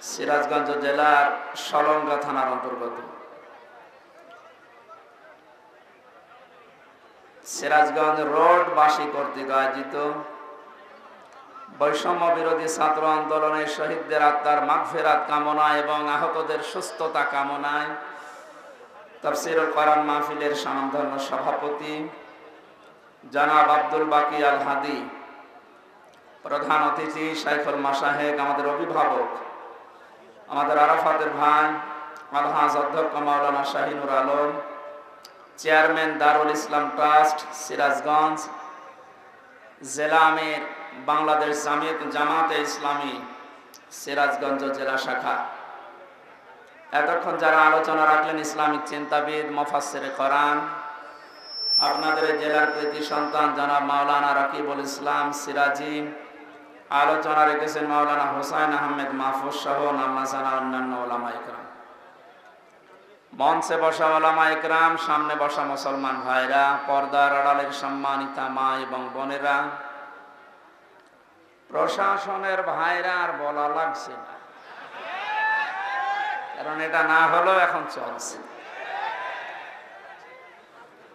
সিরাজগঞ্জ জেলার সলঙ্গা থানার অন্তর্গত সিরাজগঞ্জ রোডবাসী কর্তৃক আয়োজিত বৈষম্য বিরোধী ছাত্র আন্দোলনের শহীদদের আত্মার মাগফিরাত কামনা এবং আহতদের সুস্থতা কামনায় তাফসীরুল কোরআন মাহফিলের স্বনামধন্য সভাপতি জনাব আব্দুল বাকি আল হাদি, প্রধান অতিথি শাইখুল মাশায়েখ, আমাদের অভিভাবক, আমাদের আরাফাতের ভাই আলহাজ অধ্যক্ষ মাওলানা শাহিনুর আলম, চেয়ারম্যান দারুল ইসলাম ট্রাস্ট সিরাজগঞ্জ, জেলা আমির বাংলাদেশ জামাতে ইসলামী সিরাজগঞ্জ জেলা শাখা, এতক্ষণ যারা আলোচনা রাখলেন ইসলামিক চিন্তাবিদ মুফাসসিরে কোরআন, আপনাদের জেলার কৃতি সন্তান জনাব মাওলানা রাকিবুল ইসলাম সিরাজি, আলোচনা রেখেছেন মাওলানা হোসাইন আহমেদ মাহফুজ সহ নামজানা অন্যান্য ওলামা ইকরাম, মঞ্চে বসা ওলামা ইকরাম, সামনে বসা মুসলমান ভাইরা, পর্দার আড়ালের সম্মানিতা মা এবং বোনেরা, প্রশাসনের ভাইরা, আর বলা লাগছে না কারণ এটা না হলেও এখন চলছে।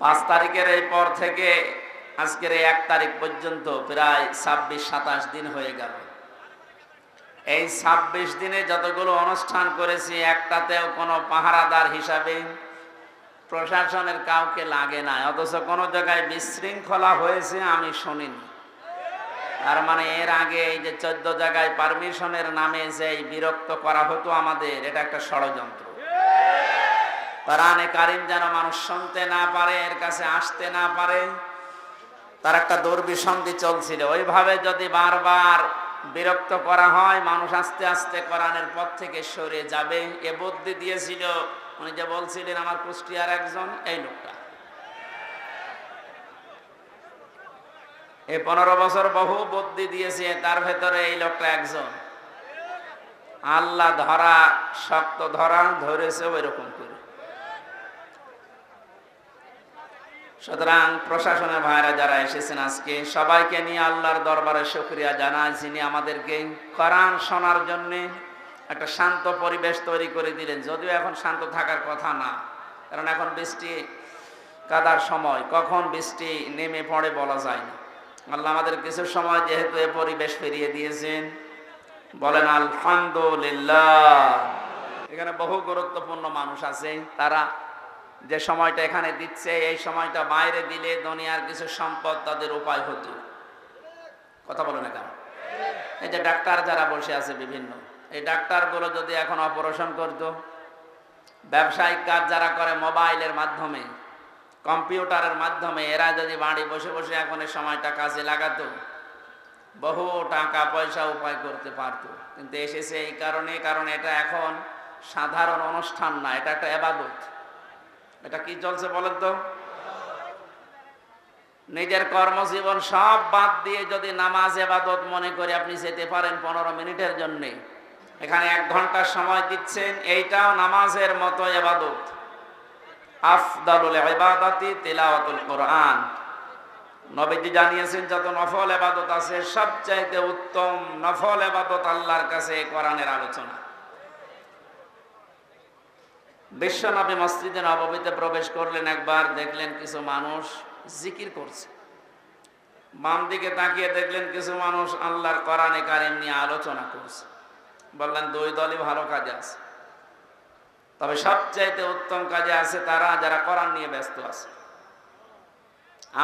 5 তারিখের এই পর থেকে আজকের এই 1 তারিখ পর্যন্ত প্রায় 26-27 দিন হয়ে গেল। এই 26 দিনে যতগুলো অনুষ্ঠান করেছি একটাতেও কোনো পাহারাদার হিসাবে প্রশাসনের কাউকে লাগে না, অথচ কোনো জায়গায় বিশৃঙ্খলা হয়েছে আমি শুনিনি। তার মানে এর আগে এই যে 14 জায়গায় পারমিশনের নামে যে বিরক্ত করা হতো আমাদের, এটা একটা ষড়যন্ত্র। কোরআনে কারীম যেন মানুষ শুনতে না পারে, এর কাছে আসতে না পারে, তার একটা দুর্বিসন্ধি চলছিল। ওইভাবে যদি বারবার বিরক্ত করা হয়, মানুষ আস্তে আস্তে কোরআনের পথ থেকে সরে যাবে। এ বুদ্ধি দিয়েছিল উনি যে বলছিলেন আমার কুষ্টিয়ার একজন, এই লোকটা। এই 15 বছর বহু বুদ্ধি দিয়েছে, তার ভেতরে এই লোকটা একজন। আল্লাহ ধরা শক্ত ধরা ধরেছে ওই রকম করে। সুতরাং প্রশাসনের ভাইরা যারা এসেছেন আজকে, সবাইকে নিয়ে আল্লাহর দরবারে শুকরিয়া জানাই, যিনি আমাদেরকে কোরআন শোনার জন্য একটা শান্ত পরিবেশ তৈরি করে দিলেন। যদিও এখন শান্ত থাকার কথা না, কারণ এখন বৃষ্টি কাদার সময়, কখন বৃষ্টি নেমে পড়ে বলা যায় না। আল্লাহ আমাদের কিছু সময় যেহেতু এ পরিবেশ ফিরিয়ে দিয়েছেন, বলেন আলহামদুলিল্লাহ। এখানে বহু গুরুত্বপূর্ণ মানুষ আছে, তারা যে সময়টা এখানে দিচ্ছে, এই সময়টা বাইরে দিলে দুনিয়ার কিছু সম্পদ তাদের উপায় হতো। কথা বলে না কেন? এই যে ডাক্তার যারা বসে আছে বিভিন্ন, এই ডাক্তারগুলো যদি এখন অপারেশন করত, ব্যবসায়িক কাজ যারা করে মোবাইলের মাধ্যমে, কম্পিউটারের মাধ্যমে, এরা যদি বাড়ি বসে বসে এখন এই সময়টা কাজে লাগাতো, বহু টাকা পয়সা উপায় করতে পারতো। কিন্তু এসেছে এই কারণে, কারণ এটা এখন সাধারণ অনুষ্ঠান না, এটা একটা ইবাদত। এটা কি চলছে বলেন তো? নিজের কর্মজীবন সব বাদ দিয়ে যদি নামাজ ইবাদত মনে করে আপনি যেতে পারেন 15 মিনিটের জন্য, এখানে 1 ঘন্টা সময় দিচ্ছেন, এইটাও নামাজের মতো ইবাদত। আফদালুল ইবাদাতি তিলাওয়াতুল কোরআন। নবীজি জানিয়েছেন যত নফল ইবাদত আছে, সবচাইতে উত্তম নফল ইবাদত আল্লাহর কাছে কোরআনের আলোচনা। বিশ্বনবী মসজিদে নববীতে প্রবেশ করলেন, একবার দেখলেন কিছু মানুষ জিকির করছে। বাম দিকে তাকিয়ে দেখলেন কিছু মানুষ আল্লাহর কোরআনে কারীম নিয়ে আলোচনা করছে। বললেন 2 দলই ভালো কাজে আছে, তবে সবচাইতে উত্তম কাজে আছে তারা যারা কোরআন নিয়ে ব্যস্ত আছে।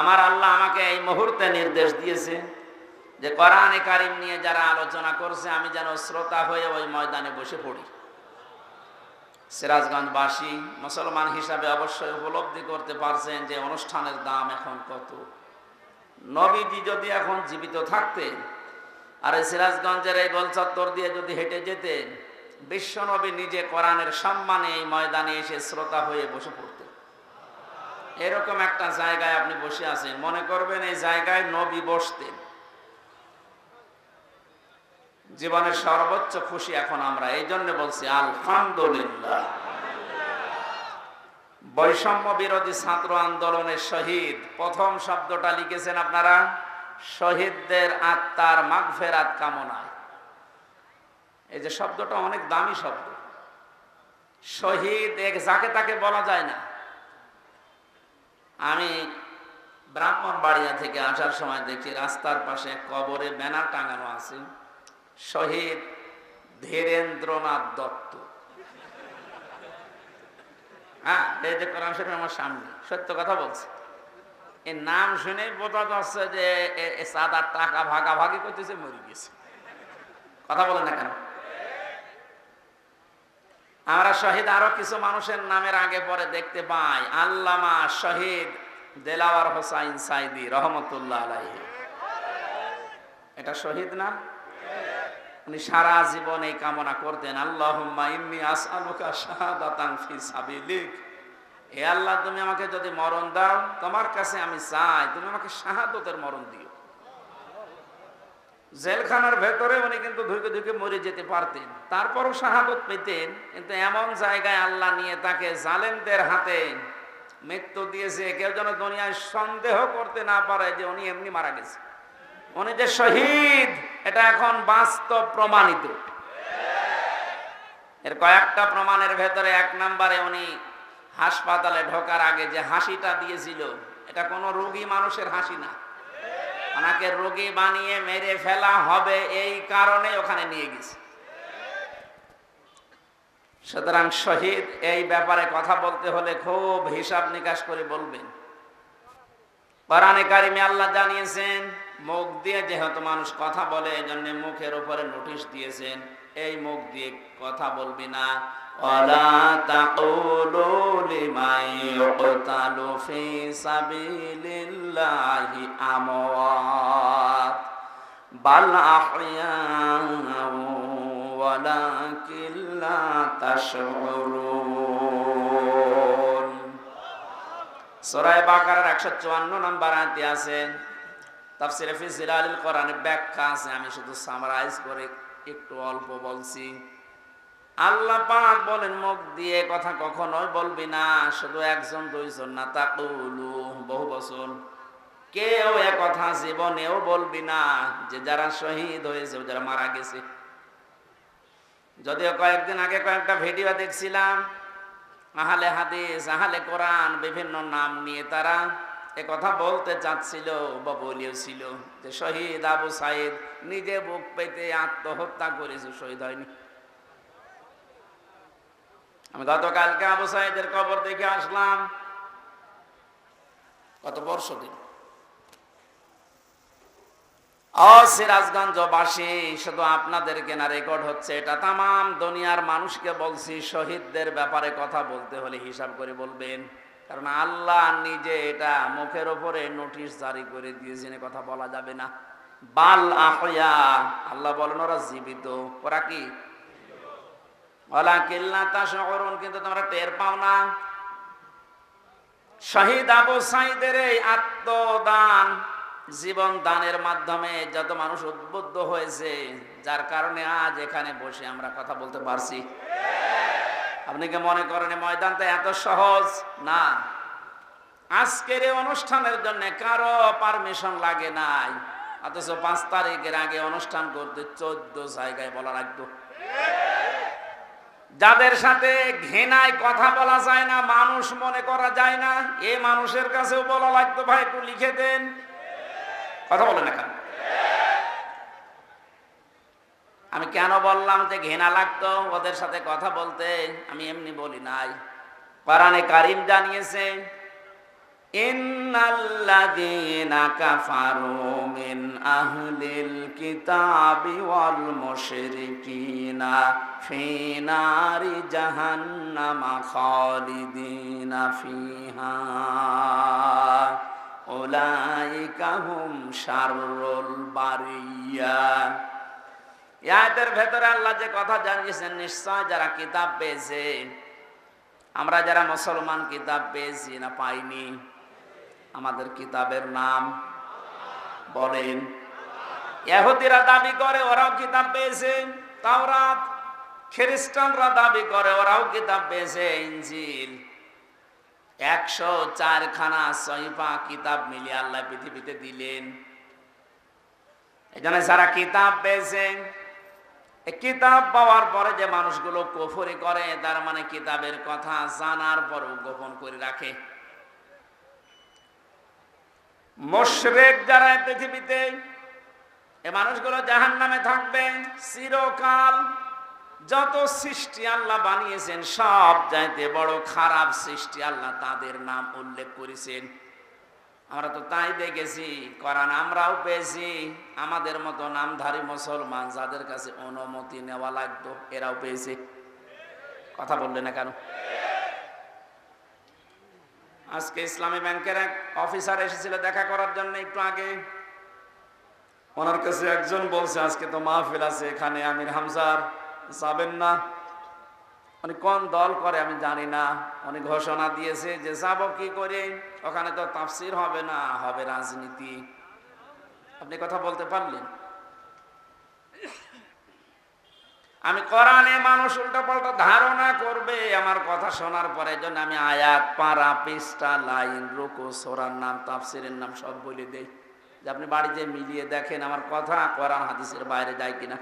আমার আল্লাহ আমাকে এই মুহূর্তে নির্দেশ দিয়েছে যে কোরআনে কারীম নিয়ে যারা আলোচনা করছে, আমি যেন শ্রোতা হয়ে ওই ময়দানে বসে পড়ি। সিরাজগঞ্জবাসী মুসলমান হিসাবে অবশ্যই উপলব্ধি করতে পারছেন যে অনুষ্ঠানের দাম এখন কত। নবীজি যদি এখন জীবিত থাকতেন আর এই সিরাজগঞ্জের এই গোল চত্বর দিয়ে যদি হেঁটে যেতেন, বিশ্বনবী নিজে কোরআনের সম্মানে এই ময়দানে এসে শ্রোতা হয়ে বসে পড়তেন। এরকম একটা জায়গায় আপনি বসে আছেন, মনে করবেন এই জায়গায় নবী বসতেন। জীবনের সর্বোচ্চ খুশি এখন আমরা, এই জন্য বলছি আলহামদুলিল্লাহ। বৈষম্য বিরোধী ছাত্র আন্দোলনের শহীদ, প্রথম শব্দটা লিখেছেন আপনারা, শহীদদের আত্মার মাগফিরাত কামনায়। এই যে শব্দটা অনেক দামি শব্দ। শহীদ এক যাকে তাকে বলা যায় না। আমি ব্রাহ্মণবাড়িয়া থেকে আসার সময় দেখি রাস্তার পাশে কবরে ব্যানার টাঙানো আছে, শহীদ ধীরেন্দ্রনাথ দত্ত। হ্যাঁ, এই যে কোরআন শরীফ আমার সামনে, সত্য কথা বলছে। এই নাম শুনে বোঝা যাচ্ছে যে সাদার টাকা ভাগাভাগি করতেছে, মরে গেছে। কথা বলে না কেন? আমরা শহীদ আরো কিছু মানুষের নামের আগে পরে দেখতে পাই। আল্লামা শহীদ দেলাওয়ার হোসাইন সাইদি রহমতুল্লাহ আলাইহি, এটা শহীদ না? উনি সারা জীবন এই কামনা করতেন, আল্লাহুম্মা ইন্নী আসআলুকা শাহাদাতান ফি সাবিলিক। হে আল্লাহ, তুমি আমাকে যদি মরণ দাও, তোমার কাছে আমি চাই তুমি আমাকে শাহাদতের মরণ দিও। জেলখানার ভেতরে উনি কিন্তু ধুকে ধুকে মরে যেতে পারতেন, তারপরও শাহাদত পেতেন। কিন্তু এমন জায়গায় আল্লাহ নিয়ে তাকে জালেমদের হাতে মৃত্যু দিয়েছে, কেউ যেন দুনিয়ায় সন্দেহ করতে না পারে যে উনি এমনি মারা গেছে। উনি যে শহীদ এটা এখন বাস্তব প্রমাণিত। এর কয়েকটা প্রমাণের ভেতরে এক নম্বরে, উনি হাসপাতালে ঢোকার আগে যে হাসিটা দিয়েছিল, এটা কোনো রোগী মানুষের হাসি না। ওনাকে রোগী বানিয়ে মেরে ফেলা হবে এই কারণে ওখানে নিয়ে গেছে। সুতরাং শহীদ এই ব্যাপারে কথা বলতে হলে খুব হিসাব নিকাশ করে বলবেন। কোরআনে কারিমে আল্লাহ জানিয়েছেন, মুখ দিয়ে যেহেতু মানুষ কথা বলে, এই জন্য মুখের উপরে নোটিশ দিয়েছেন, এই মুখ দিয়ে কথা বলবি না। ওয়ালা তাকুলু লিমান ইউকতালু ফি সাবিলিল্লাহি আমওয়াত বাল আহইয়াউ ওয়ালাকিন লা তাশউরুন। সূরা বাকারার 154 নম্বর আয়াতে আছে, তাফসীরে ফি জিলালিল কোরআনের ব্যাখ্যা আছে, আমি শুধু সামারাইজ করে একটু অল্প বলছি। আল্লাহ পাক বলেন, মুখ দিয়ে কথা কখনোই বলবি না। শুধু একজন দুইজন না, তাকুলু বহু বচন। কেউ এ কথা জীবনেও বলবি না যে যারা শহীদ হয়েছে, যারা মারা গেছে। যদিও কয়েকদিন আগে কয়েকটা ভিডিও দেখছিলাম, আহলে হাদিস, আহলে কোরআন বিভিন্ন নাম নিয়ে তারা এ কথা বলতে চাচ্ছিল বা বলিয়েছিল যে শহীদ আবু সাইদ নিজে বুক পেতে আত্মহত্যা করেছে, শহীদ হয়নি। আমি গতকালকে আবু সাইদের কবর দেখে আসলাম, কত বর্ষ দিন। সিরাজগঞ্জবাসী, শুধু আপনাদেরকে না, রেকর্ড হচ্ছে এটা, তামাম দুনিয়ার মানুষকে বলছি, শহীদদের ব্যাপারে কথা বলতে হলে হিসাব করে বলবেন। কারণ আল্লাহ নিজে এটা মুখের উপরে নোটিশ জারি করে দিয়েছেন, কথা বলা যাবে না। বাল আহইয়া, আল্লাহ বলেন ওরা জীবিত। ওরা কি? ওয়ালাকিন লা তাশউরুন, কিন্তু তোমরা টের পাও না। শহীদ আবু সাইদের এই আত্মদান, জীবন দানের মাধ্যমে যত মানুষ উদ্বুদ্ধ হয়েছে, যার কারণে আজ এখানে বসে আমরা কথা বলতে পারছি। আপনি কি মনে করেন ময়দানটা এত সহজ না? আজকের এই অনুষ্ঠানের জন্য কারো পারমিশন লাগে নাই, অথচ 5 তারিখের আগে অনুষ্ঠান করতে 14 জায়গায় বলা লাগতো। যাদের সাথে ঘৃণায় কথা বলা যায় না, মানুষ মনে করা যায় না, এই মানুষের কাছেও বলা লাগতো, ভাই একটু লিখে দেন। কথা বলে না কেন? আমি কেন বললাম যে ঘৃণা লাগতো ওদের সাথে কথা বলতে? আমি এমনি বলি নাই। কোরআনে কারীম জানিয়েছে, ইন্নাল্লাযীনা কাফারু মিন আহলিল কিতাবি ওয়াল মুশরিকিনা ফি নারি জাহান্নামা খালিদিনা ফিহা উলাইকা হুম শাররুল বারিয়া। এই আয়াতের ভেতরে আল্লাহ যে কথা জানিয়েছেন, নিশ্চয় যারা কিতাব পেয়েছে, আমরা যারা মুসলমান কিতাব পেয়েছি না পাইনি? আমাদের কিতাবের নাম বলেন। ইহুদিরা দাবি করে ওরাও কিতাব পেয়েছে, তাওরাত। খ্রিস্টানরা দাবি করে ওরাও কিতাব পেয়েছে, ইনজিল। 104 খানা সহিফা কিতাব মিলিয়ে আল্লাহ পৃথিবীতে দিলেন। এই জন্য যারা কিতাব পেয়েছে এই কিতাব পাওয়ার পরে যে মানুষগুলো কুফরি করে, তার মানে কিতাবের কথা জানার পরও গোপন করে রাখে। মুশরিক যারা এই পৃথিবীতে, এই মানুষগুলো জাহান্নামে থাকবে চিরকাল। যত সৃষ্টি আল্লাহ বানিয়েছেন সব চাইতে বড় খারাপ সৃষ্টি আল্লাহ তাদের নাম উল্লেখ করেছেন। আমরা তো তাই দেখেছি, কোরআন আমরাও পেয়েছি। আমাদের মতো নামধারী মুসলমান যাদের কাছে অনুমতি নেওয়া লাগতো, এরাও পেয়েছে। কথা বললে না কেন? আজকে ইসলামী ব্যাংকের এক অফিসার এসেছিল দেখা করার জন্য একটু আগে। ওনার কাছে একজন বলছে আজকে তো মাহফিল আছে এখানে আমির হামজার, যাবেন না? উনি কোন দল করে আমি জানি না, উনি ঘোষণা দিয়েছে যে যাবো কি করে, ওখানে তো তাফসীর হবে না, হবে রাজনীতি। আপনি কথা বলতে পারলেন? আমি কোরআনে মানুষ উল্টা পাল্টা ধারণা করবে আমার কথা শোনার পরে, জন্য আমি আয়াত, পারা, পৃষ্ঠা, লাইন, রুকু, সূরার নাম, তাফসীরের নাম সব বলে দেই, যে আপনি বাড়িতে মিলিয়ে দেখেন আমার কথা কোরআন হাদিসের বাইরে যায় কিনা।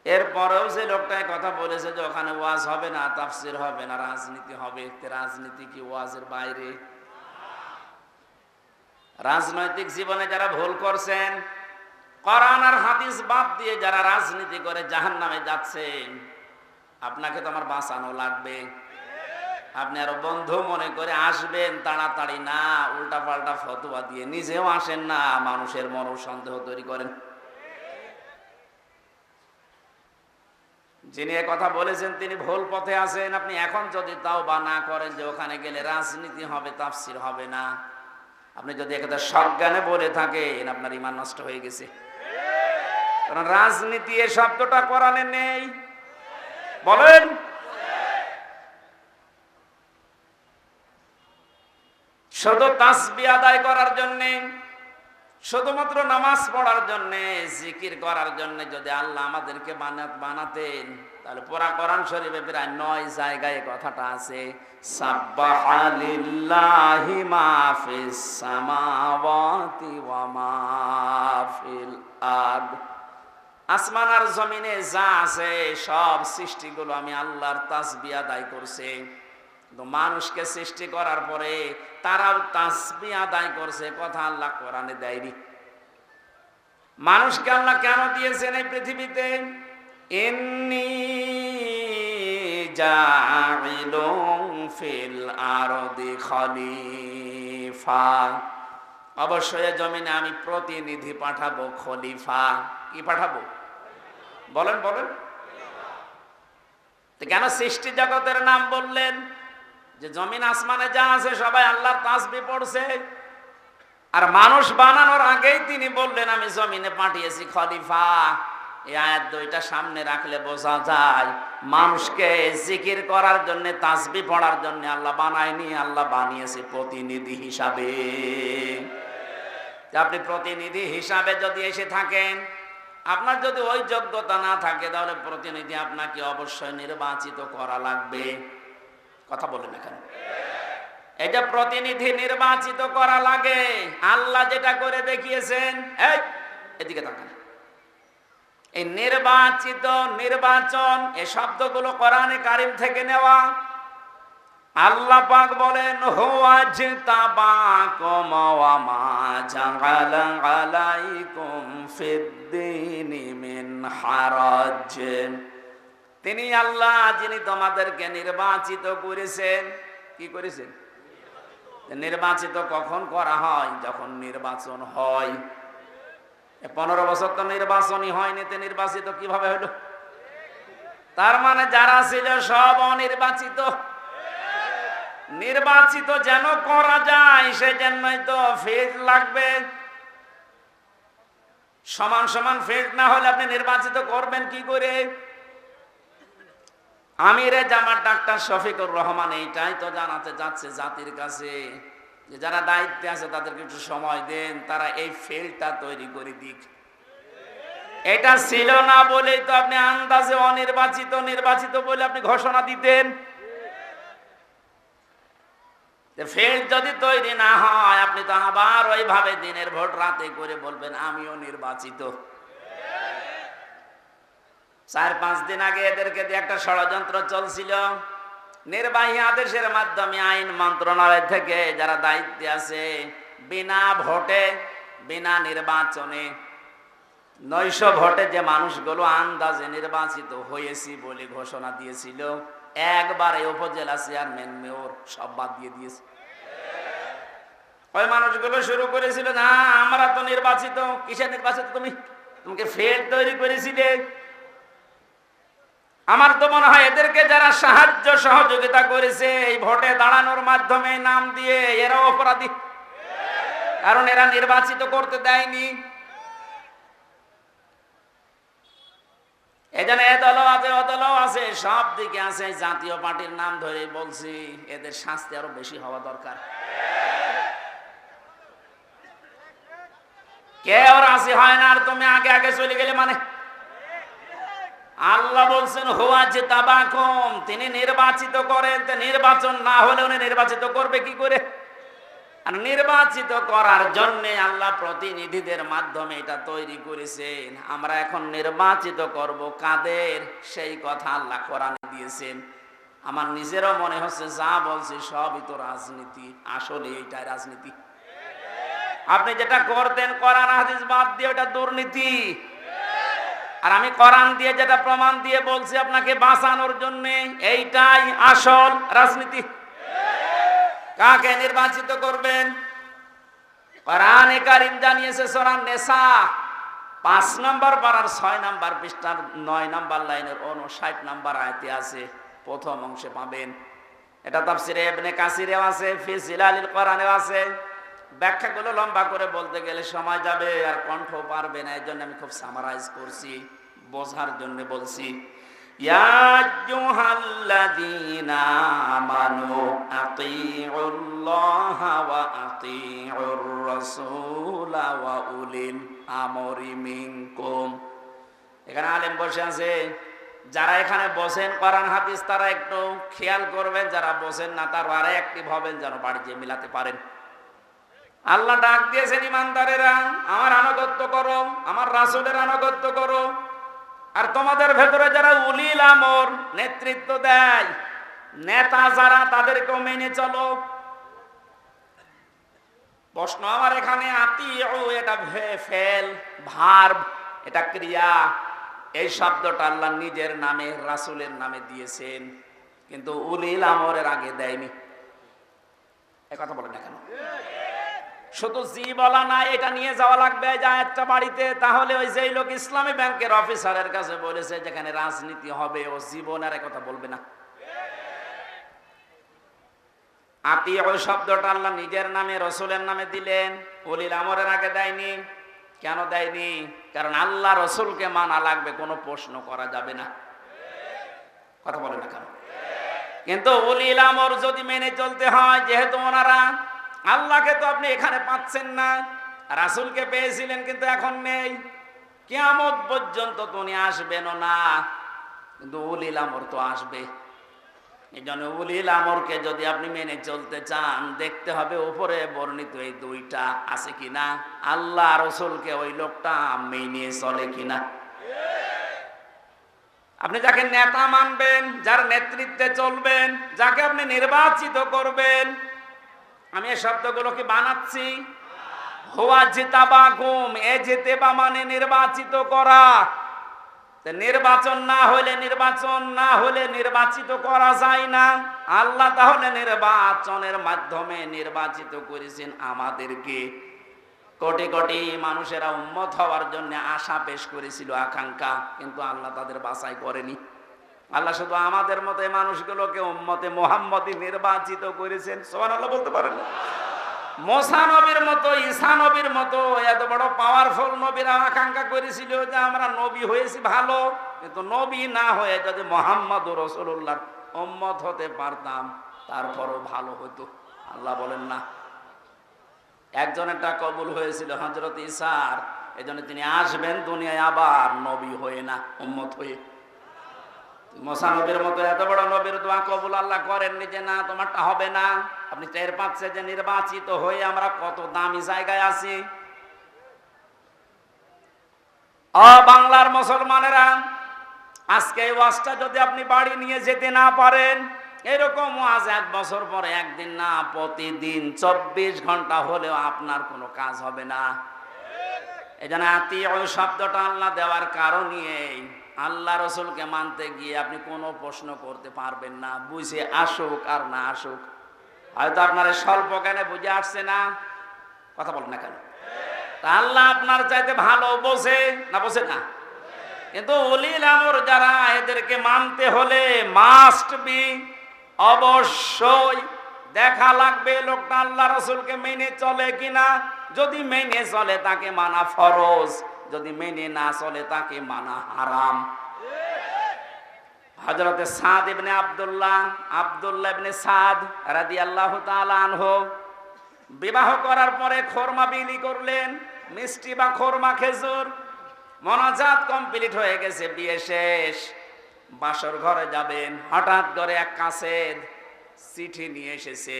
এরপরেও যে লোকটাই কথা বলেছে যে ওখানে ওয়াজ হবে না, তাফসীর হবে না, রাজনীতি হবে, রাজনীতি কি ওয়াজের বাইরে? রাজনৈতিক জীবনে যারা ভুল করছেন, কোরআন আর হাদিস বাদ দিয়ে যারা রাজনীতি করে জাহান্নামে যাচ্ছেন, আপনাকে তো আমার বাঁচানো লাগবে। আপনি আরো বন্ধু মনে করে আসবেন তাড়াতাড়ি না, উল্টা পাল্টা ফতোয়া দিয়ে নিজেও আসেন না, মানুষের মনও সন্দেহ তৈরি করেন। যিনি কথা বলেছেন তিনি ভুল পথে আছেন। আপনি এখন যদি তাওবা না করেন যে ওখানে গেলে রাজনীতি হবে, তাফসীর হবে না, আপনি যদি একদা সজ্ঞানে বলে থাকেন, আপনার ঈমান নষ্ট হয়ে গেছে। কারণ রাজনীতি এর শব্দটা কোরআনে নেই। বলেন, শুধু তাসবিহ আদায় করার জন্যে, শুধুমাত্র নামাজ পড়ার জন্যে, জিকির করার জন্যে যদি আল্লাহ আমাদেরকে বানাতেন, তাহলে পুরা কোরআন শরীফে প্রায় 9 জায়গায় কথাটা আছে, সাব্বাহা লিল্লাহি মা ফিস সামাওয়াতি ওয়া মা ফিল আরদ। আসমান আর জমিনে যা আছে সব সৃষ্টিগুলো আমি আল্লাহর তাসবিহ আদায় করছে। কিন্তু মানুষকে সৃষ্টি করার পরে তারাও তাসবিহ আদায় করছে, কথা আল্লাহ কোরআনে দেয়নি। মানুষকে আল্লাহ কেন দিয়েছেন এই পৃথিবীতে? ইন্নী জাইলুন ফিল আরদি খলিফা, অবশ্যই জমিনে আমি প্রতিনিধি পাঠাবো, খলিফা। কি পাঠাবো? বলেন বলেন। কেন সৃষ্টি জগতের নাম বললেন? যে জমিন আসমানে যা আছে সবাই আল্লাহর তাসবিহ পড়ছে, আর মানুষ বানানোর আগেই তিনি বললেন আমি জমিনে পাঠিয়েছি খলিফা। এই আয়াত দুইটা সামনে রাখলে বোঝা যায় মানুষকে জিকির করার জন্য, তাসবিহ পড়ার জন্য আল্লাহ বানায়নি, আল্লাহ বানিয়েছে প্রতিনিধি হিসাবে। আপনি প্রতিনিধি হিসাবে যদি এসে থাকেন, আপনার যদি ওই যোগ্যতা না থাকে, তাহলে প্রতিনিধি আপনাকে অবশ্যই নির্বাচিত করা লাগবে। কথা বলেন এখানে, এটা প্রতিনিধি নির্বাচিত করা লাগে। আল্লাহ যেটা করে দেখিয়েছেন, এই এদিকে তাকান, এই নির্বাচিত, নির্বাচন, এই শব্দগুলো কোরআনে কারিম থেকে নেওয়া। আল্লাহ পাক বলেন হুয়াজতাবাকুম ওয়া মা জাআলা আলাইকুম ফিদ্দীনি মিন হারাজ। তিনি আল্লাহ যিনি তোমাদেরকে নির্বাচিত করেছেন। কি করেছেন? নির্বাচিত কখন করা হয়? যখন নির্বাচন হয়। 15 বছর তো নির্বাচনই হয়নি, তো নির্বাচিত কিভাবে হলো? তার মানে যারা ছিল সব অনির্বাচিত। নির্বাচিত যেন করা যায় সেজন্যই তো ফিল্ড লাগবে। সমান সমান ফিল্ড না হলে আপনি নির্বাচিত করবেন কি করে? আমিরে জামাত ডাক্তার শফিকুর রহমান এইটাই তো জানাতে যাচ্ছে জাতির কাছে, যে যারা দায়িত্বে আছে তাদেরকে একটু সময় দেন, তারা এই ফিল্ডটা তৈরি করে দিক। এটা ছিল না বলেই তো আপনি আন্দাজে অনির্বাচিত, নির্বাচিত বলে আপনি ঘোষণা দিতেন। ফিল্ড যদি তৈরি না হয়, আপনি তো আবার ওইভাবে দিনের ভোট রাতে করে বলবেন আমিও নির্বাচিত। 4-5 দিন আগে এদেরকে দিয়ে একটা ষড়যন্ত্র চলছিল। নির্বাহী আদেশের মাধ্যমে আইন মন্ত্রণালয় থেকে যারা দায়িত্বে আছে, বিনা ভোটে, বিনা নির্বাচনে 900 ভোটে যে মানুষগুলো আন্দাজে নির্বাচিত হয়েছি বলে ঘোষণা দিয়েছিল, একবারে উপজেলা চেয়ারম্যান, মেয়র সব বাদ দিয়ে দিয়েছে। ওই মানুষগুলো শুরু করেছিল, না আমরা তো নির্বাচিত। কিসের নির্বাচিত? তোমাকে ফের তৈরি করেছিলে। আমার তো মনে হয় এদেরকে যারা সাহায্য সহযোগিতা করেছে এই ভোটে দাঁড়ানোর মাধ্যমে নাম দিয়ে, এরাও অপরাধী, কারণ এরা নির্বাচিত করতে দেয়নি। এজন্য এ দলও আছে, ও দলও আছে, সব দিকে আছে। জাতীয় পার্টির নাম ধরে বলছি, এদের শাস্তি আরো বেশি হওয়া দরকার। কেউ রাজি হয় না, আর তুমি আগে আগে চলে গেলে মানে। আল্লাহ বলছেন হুয়া জিতাবাকুম, তিনি নির্বাচিত করেন। নির্বাচন না হলে উনি নির্বাচিত করবে কি করে? আর নির্বাচিত করার জন্য আল্লাহ প্রতিনিধিদের মাধ্যমে এটা তৈরি করেছেন। আমরা এখন নির্বাচিত করব কাদের, সেই কথা আল্লাহ কোরআনে দিয়েছেন। আমার নিজেরও মনে হচ্ছে যা বলছি সবই তো রাজনীতি। আসলে এইটাই রাজনীতি। আপনি যেটা করতেন কোরআন হাদিস বাদ দিয়ে, ওটা দুর্নীতি। আর আমি কোরআন দিয়ে যেটা প্রমাণ দিয়ে বলছি আপনাকে বাঁচানোর জন্য, এইটাই আসল রাজনীতি। কাকে নির্বাচিত করবেন? কোরআনে কারীম জানিয়েছে সূরা নিসা 5 নম্বর পারার 6 নম্বর পৃষ্ঠার 9 নম্বর লাইনের 59 নম্বর আয়াতে আছে, প্রথম অংশে পাবেন। এটা তাফসিরে ইবনে কাসিরেও আছে, ফি জিলালিল কোরআনেও আছে। ব্যাখ্যাগুলো লম্বা করে বলতে গেলে সময় যাবে আর কণ্ঠ পারবে না, এজন্য আমি খুব সামারাইজ করছি, বোঝার জন্য বলছি। ইয়া আইয়ুহাল্লাযীনা আমানু আতিউল্লাহা ওয়া আতিউর রাসূলা ওয়া উলিল আমরি মিনকুম। এখানে আলেম বসে আছে, যারা এখানে বসেন কোরআন হাদিস তারা একটু খেয়াল করবেন, যারা বসেন না তারা আরো অ্যাক্টিভ হবেন, যেন বাড়িতে মিলাতে পারেন। আল্লাহ ডাক দিয়েছেন, ইমানদারেরা আমার আনুগত্য করো, আমার রাসূলের আনুগত্য করো। আর তোমাদের ভেতরে যারা উলিল আমর, নেতৃত্ব দেয়, নেতা যারা, তাদেরকেও মেনে চলো। প্রশ্ন আমার এখানে, আতিউ এটা ফেল, ভার্ব, এটা ক্রিয়া। এই শব্দটা আল্লাহ নিজের নামে, রাসূলের নামে দিয়েছেন, কিন্তু উলিল আমরের আগে দেয়নি। এই কথা বলেন না কেন? শুধু জি বলা না, এটা নিয়ে যাওয়া লাগবে একটা বাড়িতে। তাহলে ওই যেই লোক ইসলামী ব্যাংকের অফিসারের কাছে বলেছে যেখানে রাজনীতি হবে, ও জীবনের কথা বলবে না। আতিউ শব্দটা আল্লাহ নিজের নামে, রাসূলের নামে দিলেন, উলিল আমরের আগে দেয়নি। কেন দেয়নি? কারণ আল্লাহ রাসূলকে মানা লাগবে, কোনো প্রশ্ন করা যাবে না। কথা বলেন না কেন? কিন্তু উলিল আমর যদি মেনে চলতে হয়, যেহেতু ওনারা, আল্লাহকে তো আপনি এখানে পাচ্ছেন না, রাসূলকে পেয়েছিলেন কিন্তু এখন নেই, কিয়ামত পর্যন্ত তো উনি আসবেনও না, কিন্তু উলিল আমর তো আসবে। এই জন্য উলিল আমরকে যদি আপনি মেনে চলতে চান, দেখতে হবে উপরে বর্ণিত এই দুইটা আছে কিনা, আল্লাহ রাসূলকে ওই লোকটা মেনে চলে কিনা। আপনি যাকে নেতা মানবেন, যার নেতৃত্বে চলবেন, যাকে আপনি নির্বাচিত করবেন, আমি এই শব্দগুলো কি বানাচ্ছি? হুয়া জিতাবাকুম, এ জিতেবা মানে নির্বাচিত করা। নির্বাচন না হলে নির্বাচিত করা যায় না। আল্লাহ তাহলে নির্বাচনের মাধ্যমে নির্বাচিত করেছেন আমাদেরকে। কোটি কোটি মানুষেরা উম্মত হওয়ার জন্য আশা পেশ করেছিল, আকাঙ্ক্ষা, কিন্তু আল্লাহ তাদের বাছাই করেনি। আল্লাহ শুধু আমাদের মতো মানুষগুলোকে উম্মতে মুহাম্মদী নির্বাচিত করেছেন। সুবহানাল্লাহ বলতে পারেন? মুসা নবীর মতো, ঈসা নবীর মতো এত বড় পাওয়ারফুল নবীরা আকাঙ্ক্ষা করেছিল যে আমরা নবী হয়েছি ভালো, কিন্তু নবী না হয়ে যদি মুহাম্মদুর রাসূলুল্লাহর উম্মত হতে পারতাম তারপরও ভালো হতো। আল্লাহ বলেন না? একজনেরটা কবুল হয়েছিল হযরত ঈসার, এজন্য তিনি আসবেন দুনিয়ায় আবার নবী হয়ে না, উম্মত হয়ে। মুসা নবীর মতো এত বড় নবীর দোয়া কবুল আল্লাহ করেননি যে না তোমারটা হবে না। আপনি টের পাচ্ছেন যে নির্বাচিত হয়ে আমরা কত দামি জায়গায় আছি। বাংলার মুসলমানেরা আজকে এই ওয়াজটা যদি আপনি বাড়ি নিয়ে যেতে না পারেন, এরকম ওয়াজ 1 বছর পরে একদিন না, প্রতিদিন 24 ঘন্টা হলেও আপনার কোনো কাজ হবে না। এই জন্য আতিউ শব্দটা আল্লাহ দেওয়ার কারণে আল্লাহ রসুলকে মানতে গিয়ে আপনি কোনো প্রশ্ন করতে পারবেন না, বুঝে আসুক আর না আসুক। হয়তো আপনার স্বল্প জ্ঞানে বুঝে আসছে না, কথা বলেন না কেন? তা আল্লাহ আপনার চাইতে ভালো বোঝে না, বোঝে না? কিন্তু উলিল আমর যারা, এদেরকে মানতে হলে মাস্ট বি, অবশ্যই দেখা লাগবে লোকটা আল্লাহ রসুলকে মেনে চলে কিনা। যদি মেনে চলে তাকে মানা ফরজ, যদি মেনে না চলে তাকে মানা হারাম। হযরতে সাদ ইবনে আব্দুল্লাহ ইবনে সাদ রাদিয়াল্লাহু তাআলা আনহু বিবাহ করার পরে খোরমা বিলি করলেন, মিষ্টি বা খোরমা খেজুর। মোনাজাত কমপ্লিট হয়ে গেছে, বিয়ে শেষ, বাসর ঘরে যাবেন। হঠাৎ করে এক কাসেদ চিঠি নিয়ে এসেছে,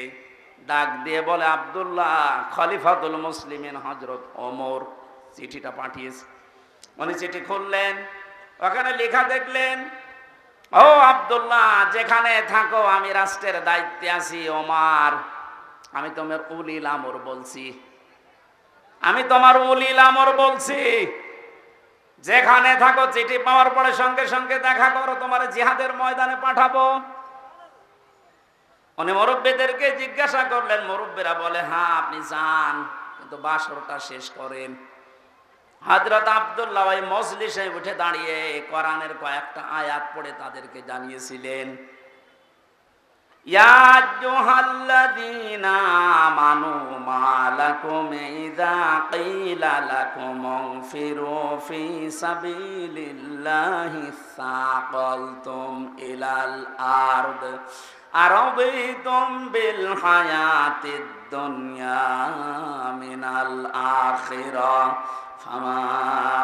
ডাক দিয়ে বলে, আব্দুল্লাহ খলিফাতুল মুসলিমিন হযরত ওমর চিঠিটা পাঠিয়েছে। উনি চিঠি খুললেন, ওখানে লেখা দেখলেন, ও আব্দুল্লাহ, যেখানে থাকো আমি রাষ্ট্রের দায়িত্বে আছি। ওমর, আমি তোমার উলিল আমর বলছি, আমি তোমার উলিল আমর বলছি, যেখানে থাকো চিঠি পাওয়ার পরে সঙ্গে সঙ্গে দেখা করো, তোমার জিহাদের ময়দানে পাঠাবো। উনি মুরব্বীদেরকে জিজ্ঞাসা করলেন, মুরব্বীরা বলে, হ্যাঁ আপনি যান, কিন্তু বাসরটা শেষ করেন। হযরত আব্দুল্লাহ ওই মজলিসে উঠে দাঁড়িয়ে কোরআনের কয়েকটা আয়াত পড়ে তাদেরকে জানিয়েছিলেন, ইয়া আইয়ুহাল্লাযীনা আমানু মা লাকুম ইযা ক্বিলা লাকুম ইনফিরু ফি সাবিলিল্লাহি সাকালতুম ইলাল আরদ আরাদিতুম বিল হায়াতিদ দুনিয়া মিনাল আখিরাহ ফামা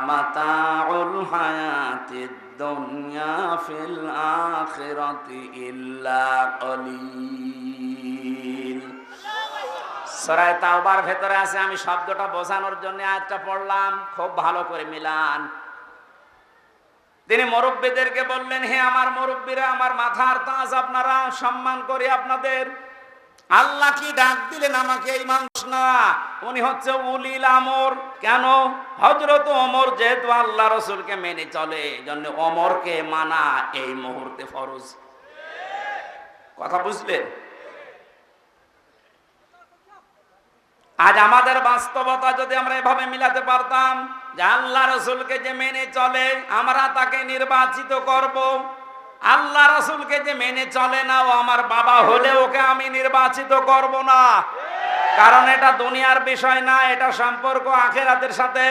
মাতাউল হায়াতিদ দুনিয়া ফিল আখিরাতি ইল্লা কলিল। সূরা তাওবার ভেতরে আছে, আমি শব্দটা বোঝানোর জন্য আয়াতটা পড়লাম, খুব ভালো করে মিলান। তিনি মুরব্বীদেরকে বললেন, হে আমার মুরব্বীরা, আমার মাথার তাজ, আপনারা সম্মান করি আপনাদের। আল্লাহ কি ডাক দিলেন আমাকে? এই মানুষ না, উনি হচ্ছে উলিল আমর। কেন? হযরত ওমর যেহেতু আল্লাহ রসুলকে মেনে চলে, এজন্য ওমরকে মানা এই মুহূর্তে ফরজ। কথা বুঝলেন? আজ আমাদের বাস্তবতা যদি আমরা এভাবে মিলাতে পারতাম যে আল্লাহ রসুলকে যে মেনে চলে আমরা তাকে নির্বাচিত করব, আল্লাহ রসুলকে যে মেনে চলে না, ও আমার বাবা হলে ওকে আমি নির্বাচিত করব না। কারণ এটা দুনিয়ার বিষয় না, এটা সম্পর্ক আখিরাতের সাথে।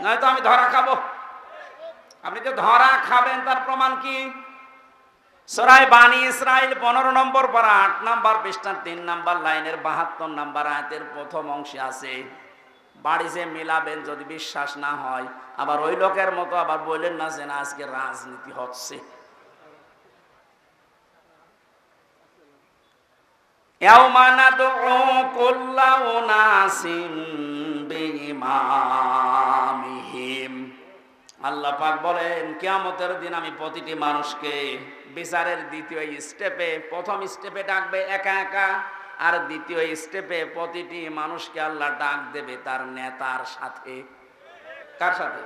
নয়তো আমি ধরা খাবো। আপনি যে ধরা খাবেন তার প্রমাণ কি? সূরা বানী ইসরাইল 15 নম্বর পারা 8 নম্বর পৃষ্ঠা 3 নম্বর লাইনের 72 নম্বর আয়াতের প্রথম অংশে আছে। বাড়িতে মিলাবেন যদি বিশ্বাস না হয়। আবার ওই লোকের মতো আবার বললেন না যে না আজকে রাজনীতি হচ্ছে। ইয়াউমা নাদউ কুল্লা উনাসিম বিইমামিহিম। আল্লাহ পাক বলেন, কিয়ামতের দিন আমি প্রতিটি মানুষকে বিচারের দ্বিতীয় স্টেপে, প্রথম স্টেপে ডাকবে একা একা, আর দ্বিতীয় স্টেপে প্রতিটি মানুষকে আল্লাহ ডাক দেবে তার নেতার সাথে। কার সাথে?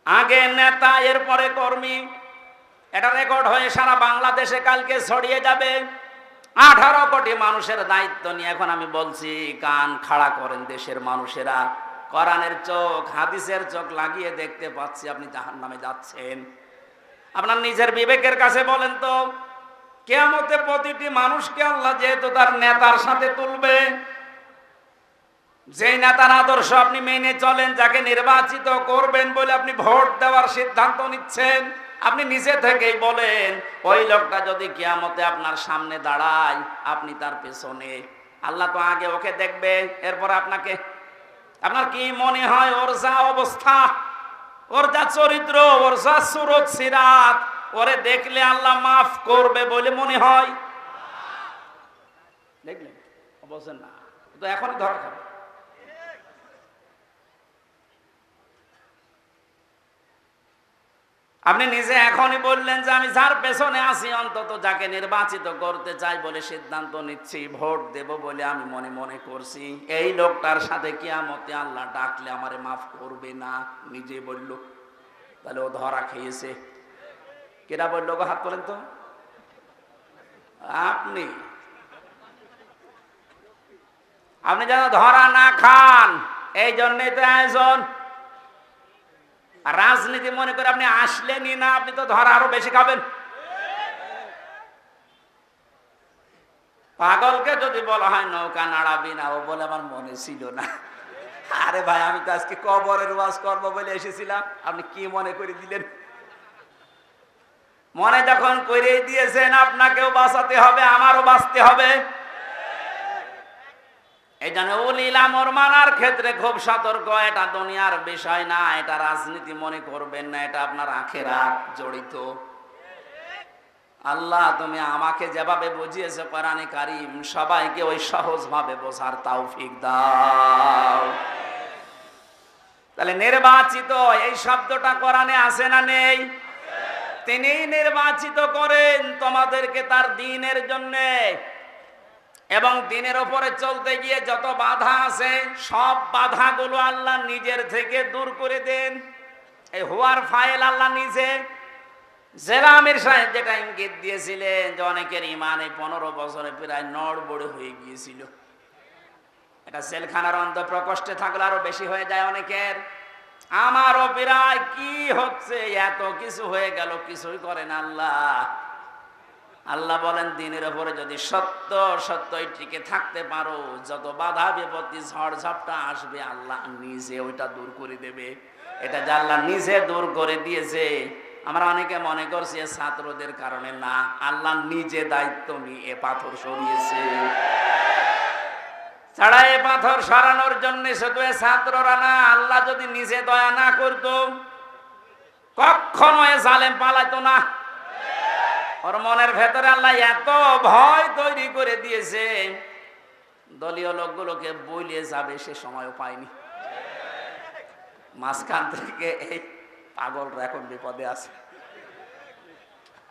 আগে নেতা, এরপরে কর্মী। এটা রেকর্ড হয়ে সারা বাংলাদেশে কালকে ছড়িয়ে যাবে। 18 কোটি মানুষের দায়িত্ব নিয়ে এখন আমি বলছি, কান খাড়া করেন দেশের মানুষেরা। কোরআনের চোখ, হাদিসের চোখ লাগিয়ে দেখতে পাচ্ছি আপনি জাহান্নামে যাচ্ছেন। আপনার নিজের বিবেকের কাছে বলেন তো, কিয়ামতে প্রতিটি মানুষকে আল্লাহ যেহেতু তার নেতার সাথে তুলবে, যেই নেতার আদর্শ আপনি মেনে চলেন, যাকে নির্বাচিত করবেন বলে আপনি ভোট দেওয়ার সিদ্ধান্ত নিচ্ছেন, আপনি নিজে থেকেই বলেন ওই লোকটা যদি কিয়ামতে আপনার সামনে দাঁড়ায়, আপনি তার পেছনে। আল্লাহ তো আগে ওকে দেখবে, এরপর আপনাকে। আপনার কি মনে হয় ওর যা অবস্থা, ওর যা চরিত্র, ওর যা সুরত সিরাত, ওরে দেখলে আল্লাহ মাফ করবে বলে মনে হয়? দেখলেন? বলছেন না তো, এখনই ধরা খাবে। আপনি নিজে এখনই বললেন যে আমি যার পেছনে আছি, অন্তত যাকে নির্বাচিত করতে চাই বলে সিদ্ধান্ত নিচ্ছি, ভোট দেব বলে আমি মনে মনে করছি, এই লোকটার সাথে কিয়ামতে আল্লাহ ডাকলে আমারে মাফ করবে না, নিজে বলল। তাহলে ও ধরা খেয়েছে। কেটা বললো গো? হাত তোলেন তো। আপনি আপনি যেন ধরা না খান, এই জন্যই তো আয়োজন। রাজনীতি মনে করে আপনি আসলেনই না, আপনি তো ধরা আরো বেশি খাবেন। পাগলকে যদি বলা হয় নৌকা নাড়াবি না, ও বলে আমার মনে ছিল না। আরে ভাই, আমি তো আজকে কবরের ওয়াজ করবো বলে এসেছিলাম, আপনি কি মনে করে দিলেন? মনে যখন করেই দিয়েছেন, আপনাকেও বাঁচাতে হবে, আমারও বাঁচতে হবে। এই জন্য উলিল আমর মানার ক্ষেত্রে খুব সতর্ক। এটা দুনিয়ার বিষয় না, এটা রাজনীতি মনে করবেন না, এটা আপনার আখিরাত জড়িত। আল্লাহ, তুমি আমাকে যেভাবে বুঝিয়েছো কোরআনে কারীম, সবাইকে ওই সহজ ভাবে বোঝার তৌফিক দাও। তাহলে নির্বাচিত এই শব্দটা কোরআনে আছে না নেই? তিনি নির্বাচিত করেন তোমাদেরকে তার দ্বীনের জন্য, এবং দ্বীনের উপরে চলতে গিয়ে যত বাধা আছে সব বাধাগুলো আল্লাহ নিজের থেকে দূর করে দেন। এই হুয়ার ফাইল আল্লাহ নিজে। জেলামির সাহেব যেটা ইঙ্গিত দিয়েছিলেন যে অনেকের ইমান এই 15 বছরে প্রায় নড়বড়ে হয়ে গিয়েছিল, এটা জেলখানার অন্ত প্রকোষ্ঠে থাকলে আরো বেশি হয়ে যায় অনেকের। আমারও প্রায় কি হচ্ছে, এত কিছু হয়ে গেল, কিছুই করেন আল্লাহ। আল্লাহ বলেন দ্বীনের উপরে যদি সত্য সত্যই টিকে থাকতে পারো, যত বাধা বিপত্তি ঝড় ঝাপটা আসবে আল্লাহ নিজে ওইটা দূর করে দেবে। এটা যে আল্লাহ নিজে দূর করে দিয়েছে। আমরা অনেকে মনে করছি ছাত্রদের কারণে, না, আল্লাহ নিজে দায়িত্ব নিয়ে এ পাথর সরিয়েছে। ছাড়া এ পাথর সরানোর জন্য শুধু ছাত্ররা না, আল্লাহ যদি নিজে দয়া না করতো কখনো এ জালেম পালাইতো না। ওর মনের ভেতরে আল্লাহ এত ভয় তৈরি করে দিয়েছে, দলীয় লোকগুলোকে বইলে যাবে সে সময়ও পায়নি। মাঝখান থেকে এই পাগলরা এখন বিপদে আছে।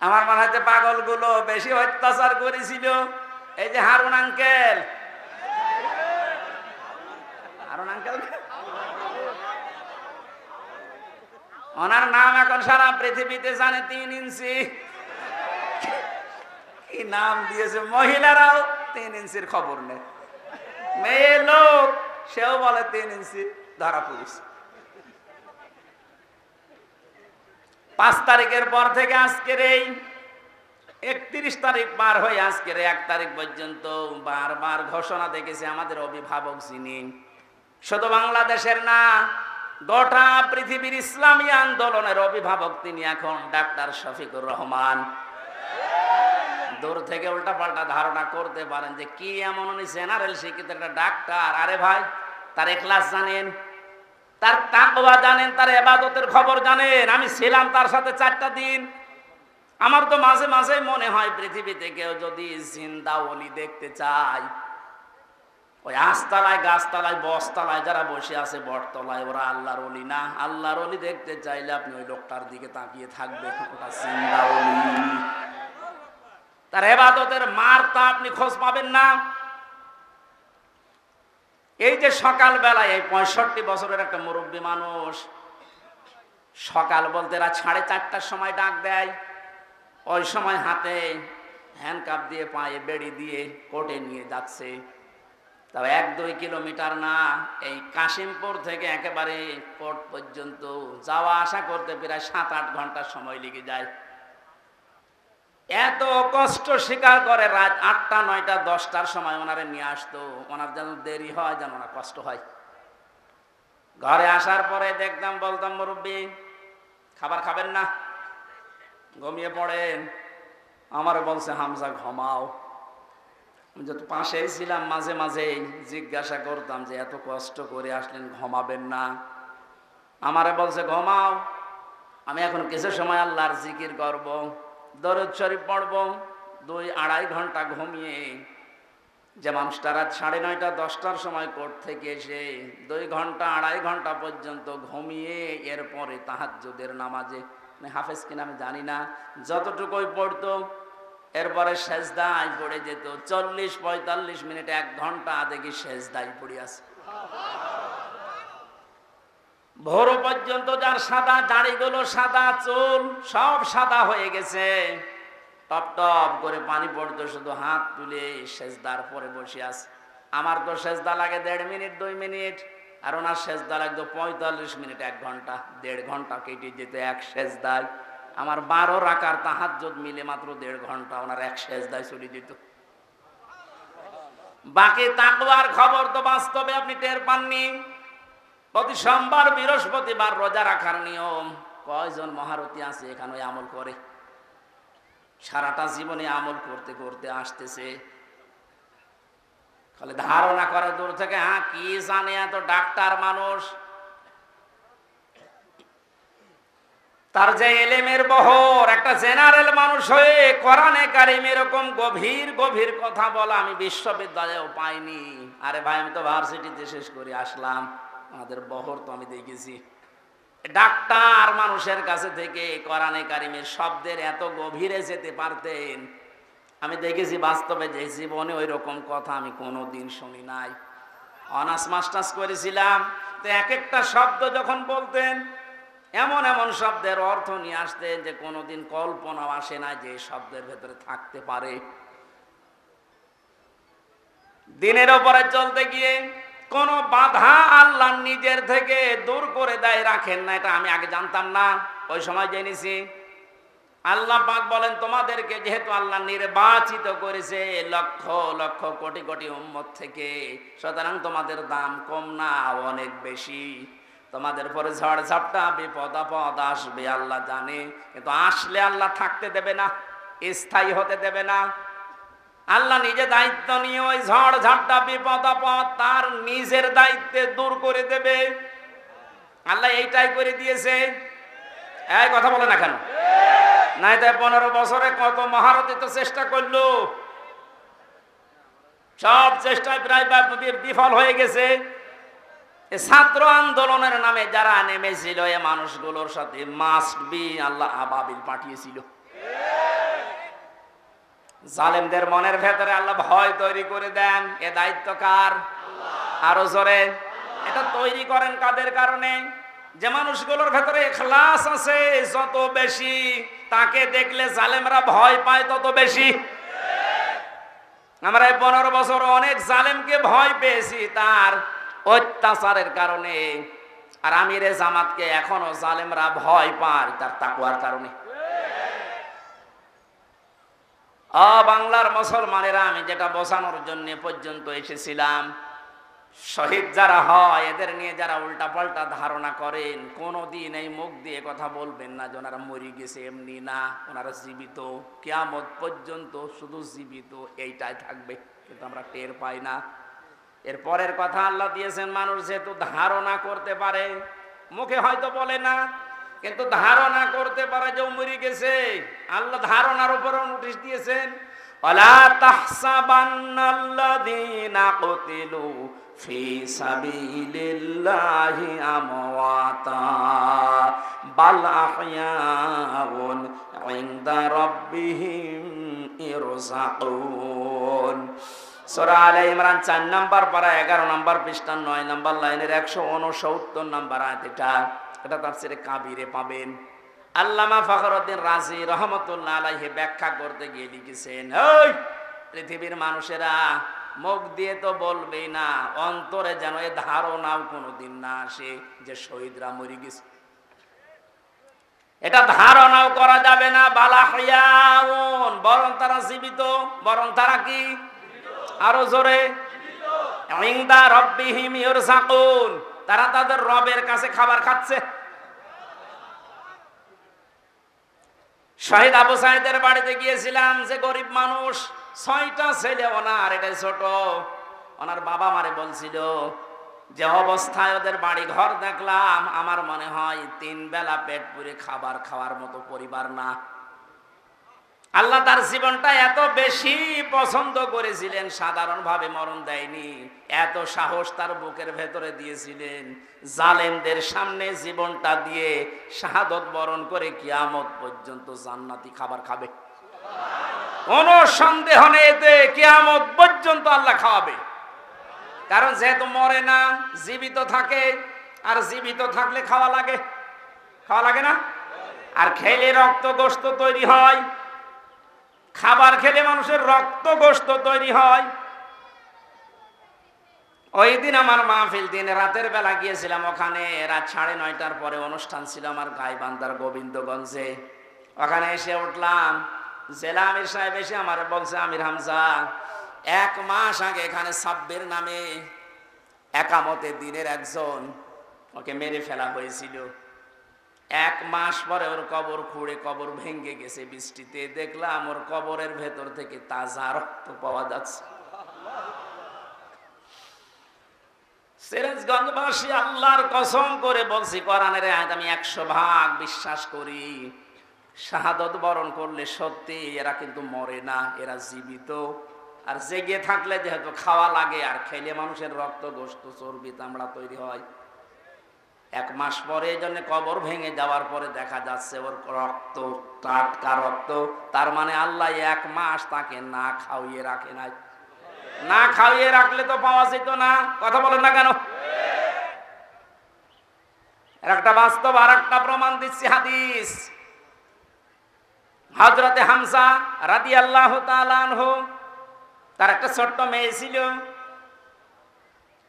আমার মনে হচ্ছে পাগলগুলো বেশি অত্যাচার করেছিল এই যে হারুন আঙ্কেল। হারুন আঙ্কেল, ওনার নাম এখন সারা পৃথিবীতে জানে, 3 ইঞ্চি। কি নাম দিয়েছে! মহিলারাও 3 ইঞ্চির খবর নেই, মেয়ে লোক সেও বলে 3 ইঞ্চি, ধরা পড়েছে। 5 তারিখের পর থেকে আজকের এই 31 তারিখ পার হয়ে আজকের 1 তারিখ পর্যন্ত বারবার ঘোষণা দেখেছে আমাদের অভিভাবক যিনি, শুধু বাংলাদেশের না, গোটা পৃথিবীর ইসলামী আন্দোলনের অভিভাবক তিনি এখন ডাক্তার শফিকুর রহমান। দূর থেকে উল্টাপাল্টা ধারণা করতে পারেন যে কি এমন উনি জেনারেল শিক্ষিত একটা ডাক্তার। আরে ভাই, তার ইখলাস জানেন, তার তাকওয়া জানেন, তার ইবাদতের খবর জানেন। আমি ছিলাম তার সাথে 4টা দিন। আমার তো মাঝে মাঝে মনে হয় পৃথিবীতে কেউ যদি জিন্দা ওলি দেখতে চায়, ওই আস্তালায়, গাছতলায়, বসতলায় যারা বসে আছে বটতলায়, ওরা আল্লাহর ওলি না। আল্লাহর ওলি দেখতে চাইলে আপনি ওই লোকটার দিকে তাকিয়ে থাকবেন, ওটা জিন্দা ওলি। তার ইবাদতের মারটা আপনি খোঁজ পাবেন না। এই যে সকাল বেলায় এই 65 বছরের একটা মুরব্বী মানুষ, সকাল বলতে রাত 4:30টার সময় ডাক দেয়। ওই সময় হাতে হ্যান্ডকাপ দিয়ে, পায়ে বেড়ি দিয়ে কোর্টে নিয়ে যাচ্ছে। তবে 1-2 কিলোমিটার না, এই কাশিমপুর থেকে একেবারে কোর্ট পর্যন্ত যাওয়া আসা করতে প্রায় 7-8 ঘন্টা সময় লেগে যায়। এত কষ্ট স্বীকার করে রাত 8টা, 9টা, 10টার সময় ওনারে নিয়ে আসতো। ওনার যেন দেরি হয়, যেন ওনার কষ্ট হয়। ঘরে আসার পরে দেখতাম, বলতাম, মুরব্বী খাবার খাবেন না, ঘুমিয়ে পড়েন। আমার বলছে, হামজা ঘুমাও। যত পাশেই ছিলাম মাঝে মাঝে জিজ্ঞাসা করতাম যে এত কষ্ট করে আসলেন, ঘুমাবেন না? আমারে বলছে, ঘুমাও, আমি এখন কিছু সময় আল্লাহর জিকির করব, দরুদ শরীফ পড়ব। 2-2.5 ঘন্টা ঘুমিয়ে যে মানুষটা রাত 9:30, 10টার সময় কোর্ট থেকে এসে 2 ঘন্টা 2.5 ঘন্টা পর্যন্ত ঘুমিয়ে এরপরে তাহাজ্জুদের নামাজে হাফেজ কিনা আমি জানি না, যতটুকুই পড়তো এরপরে সেজদায় পড়ে যেত। 40-45 মিনিট, 1 ঘন্টা দেখি সেজদায় পড়ে আছে। ভোর পর্যন্ত যার সাদা দাড়িগুলো, সাদা চুল সব সাদা হয়ে গেছে, টপ টপ করে পানি পড়তো, শুধু হাত তুলে সেজদার পরে বসে আছে। আমার তো সেজদা লাগে 1.5 মিনিট 2 মিনিট, আর ওনার সেজদা লাগতো 45 মিনিট 1 ঘন্টা। 1.5 ঘন্টা কেটে যেত এক সেজদায়। আমার 12 রাকাত তাহাজ্জুদ মিলে মাত্র 1.5 ঘন্টা ওনার এক সেজদায় চলে যেত। বাকি তাকওয়ার খবর তো বাস্তবে আপনি টের পাননি। প্রতি সোমবার বৃহস্পতিবার রোজা রাখার নিয়ম, কয়জন মহারথী আছে এখানে আমল করে? সারাটা জীবনে আমল করতে করতে আসতেছে, খালি ধারণা করে দূর থেকে, হ্যাঁ কি জানে, এত ডাক্তার মানুষ। তার যে এলেমের বহর, একটা জেনারেল মানুষ হয়ে কোরআনে কারিম এরকম গভীর গভীর কথা বলা আমি বিশ্ববিদ্যালয়েও পাইনি। আরে ভাই, আমি তো ভার্সিটিতে শেষ করে আসলাম, আমাদের বহর তো আমি দেখেছি। ডাক্তার মানুষের কাছে থেকে কোরআনে কারিমের শব্দের এত গভীরে যেতে পারতেন আমি দেখেছি বাস্তবে, যে জীবনে ওই রকম কথা আমি কোনোদিন শুনি নাই। অনার্স মাস্টার্স করেছিলাম, তো এক একটা শব্দ যখন বলতেন, এমন এমন শব্দের অর্থ নিয়ে আসতেন যে কোনোদিন কল্পনাও আসে না যে শব্দের ভেতরে থাকতে পারে। দিনের ওপরে চলতে গিয়ে কোন বাধা আল্লাহ নিজের থেকে দূর করে দেয়, রাখেন না। এটা আমি আগে জানতাম না, ওই সময় জেনেছি। আল্লাহ পাক বলেন, তোমাদেরকে যেহেতু আল্লাহ নির্বাচিত করেছে লক্ষ লক্ষ কোটি কোটি উম্মত থেকে, সুতরাং তোমাদের দাম কম না, অনেক বেশি। তোমাদের পরে ঝড় ঝাপটা বিপদ আপদ আসবে আল্লাহ জানে, কিন্তু আসলে আল্লাহ থাকতে দেবে না, স্থায়ী হতে দেবে না। আল্লাহ নিজে দায়িত্ব নিয়ে ওই ঝড় ঝাপটা বিপদ আপদ তার নিজের দায়িত্বে দূর করে দেবে। আল্লাহ এইটাই করে দিয়েছে। এই কথা বলে না কেন? নাই তাই 15 বছরে কত মহারথী তো চেষ্টা করলো, সব চেষ্টায় প্রায় বিফল হয়ে গেছে। ছাত্র আন্দোলনের নামে যারা নেমেছিল, এ মানুষগুলোর সাথে মাস্ট বি আল্লাহ আবাবিল পাঠিয়েছিল। জালেমদের মনের ভেতরে আল্লাহ ভয় তৈরি করে দেন। এ দায়িত্ব কার? আরো জোরে। এটা তৈরি করেন কাদের কারণে? যে মানুষগুলোর ভেতরে ইখলাস আছে যত বেশি, তাকে দেখলে জালেমরা ভয় পায় তত বেশি। আমরা এই 15 বছর অনেক জালেমকে ভয় পেয়েছি তার অত্যাচারের কারণে, আর আমিরে জামাতকে এখনো জালেমরা ভয় পায় তার তাকওয়ার কারণে। বাংলার মুসলমানেরা, আমি যেটা বোঝানোর জন্য পর্যন্ত এসেছিলাম, শহীদ যারা হয় এদের নিয়ে যারা উল্টা পাল্টা ধারণা করেন, কোনদিন এই মুখ দিয়ে কথা বলবেন না যে ওনারা মরে গেছে, এমনি না, ওনারা জীবিত, কিয়ামত পর্যন্ত শুধু জীবিত এইটাই থাকবে, কিন্তু আমরা টের পাই না। এর পরের কথা আল্লাহ দিয়েছেন, মানুষ যেহেতু ধারণা করতে পারে, মুখে হয়তো বলে না, কিন্তু ধারণা করতে পারে যে মরে গেছে। আল্লাহ ধারণার উপর নোটিশ দিয়েছেন, ওয়ালা তাহসাবান্নাল্লাযীনা কুতিলু ফি সাবিলিল্লাহি আমওয়াতা বাল আহইয়াউন ইনদা রাব্বিহিম ইরযাকুন। সূরা আলে ইমরান 4 নম্বর পারা 11 নম্বর পৃষ্ঠা 9 নম্বর লাইনের 169 নম্বর আয়াত। এটা তাফসীরে কাবীরে পাবেন। আল্লামা ফখরুদ্দিন রাজি রহমাতুল্লাহ আলাইহি ব্যাখ্যা করতে গিয়ে লিখেছেন, ওই পৃথিবীর মানুষেরা মুখ দিয়ে তো বলবেই না, অন্তরে যেন এ ধারণাও কোনোদিন না আসে যে শহীদরা মরে গেছে। এটা ধারণাও করা যাবে না। বালাহিয়াউন, বরং তারা জীবিত, বরং তারা কি? আরো জোরে। ইনদা রাব্বিহিম ইরযাকুন, তারা তাদের রবের কাছে খাবার খাচ্ছে। শহীদ আবু সাঈদের বাড়িতে গিয়েছিলাম, যে গরিব মানুষ, 6টা ছেলে ওনার, এটাই ছোট। ওনার বাবা মারে বলছিল যে অবস্থায় ওদের বাড়ি ঘর দেখলাম, আমার মনে হয় 3 বেলা পেট পুরে খাবার খাওয়ার মতো পরিবার না। আল্লাহ তার জীবনটা এত বেশি পছন্দ করেছিলেন, সাধারণভাবে মরণ দেয়নি। এত সাহস তার বুকের ভেতরে দিয়েছিলেন, জালেমদের সামনে জীবনটা দিয়ে শাহাদত বরণ করে কিয়ামত পর্যন্ত জান্নাতি খাবার খাবে। কোন সন্দেহ নেই এতে, কিয়ামত পর্যন্ত আল্লাহ খাওয়াবে। কারণ যেহেতু মরে না, জীবিত থাকে, আর জীবিত থাকলে খাওয়া লাগে, খাওয়া লাগে না? আর খেলে রক্ত গোশত তৈরি হয়, খাবার খেলে মানুষের রক্ত গোশত তৈরি হয়। ওই দিন আমার মাহফিল, দিন রাতের বেলা গিয়েছিলাম ওখানে, রাত 9:30টার পরে অনুষ্ঠান ছিল আমার গাইবান্ধার গোবিন্দগঞ্জে। ওখানে এসে উঠলাম, জেলা আমির সাহেব এসে আমার বলছে, আমির হামজা, 1 মাস আগে এখানে সাব্বির নামে একামতে দিনের একজন, ওকে মেরে ফেলা হয়েছিল। 1 মাস পরে ওর কবর খুঁড়ে কবর ভেঙে গেছে বৃষ্টিতে, দেখলাম ওর কবরের ভেতর থেকে তাজা রক্ত পাওয়া যাচ্ছে। সিরাজগঞ্জবাসী, আল্লাহর কসম করে বলছি, কোরআনের আয়াত আমি 100% বিশ্বাস করি। শাহাদত বরণ করলে সত্যি এরা কিন্তু মরে না, এরা জীবিত। আর জেগে থাকলে যেহেতু খাওয়া লাগে, আর খেলে মানুষের রক্ত গোশত চর্বি চামড়া তৈরি হয়। 1 মাস পরে এই জন্য কবর ভেঙে যাওয়ার পরে দেখা যাচ্ছে ওর রক্ত টাটকা রক্ত। তার মানে আল্লাহ 1 মাস তাকে না খাওয়িয়ে রাখে নাই। না খাওয়িয়ে রাখলে তো পাওয়া যেত না। কথা বলেন না কেন? একটা বাস্তব, আর একটা প্রমাণ দিচ্ছি, হাদিস। হযরতে হামজা রাদিয়াল্লাহু তাআলা আনহু, তার একটা ছোট্ট মেয়ে ছিল।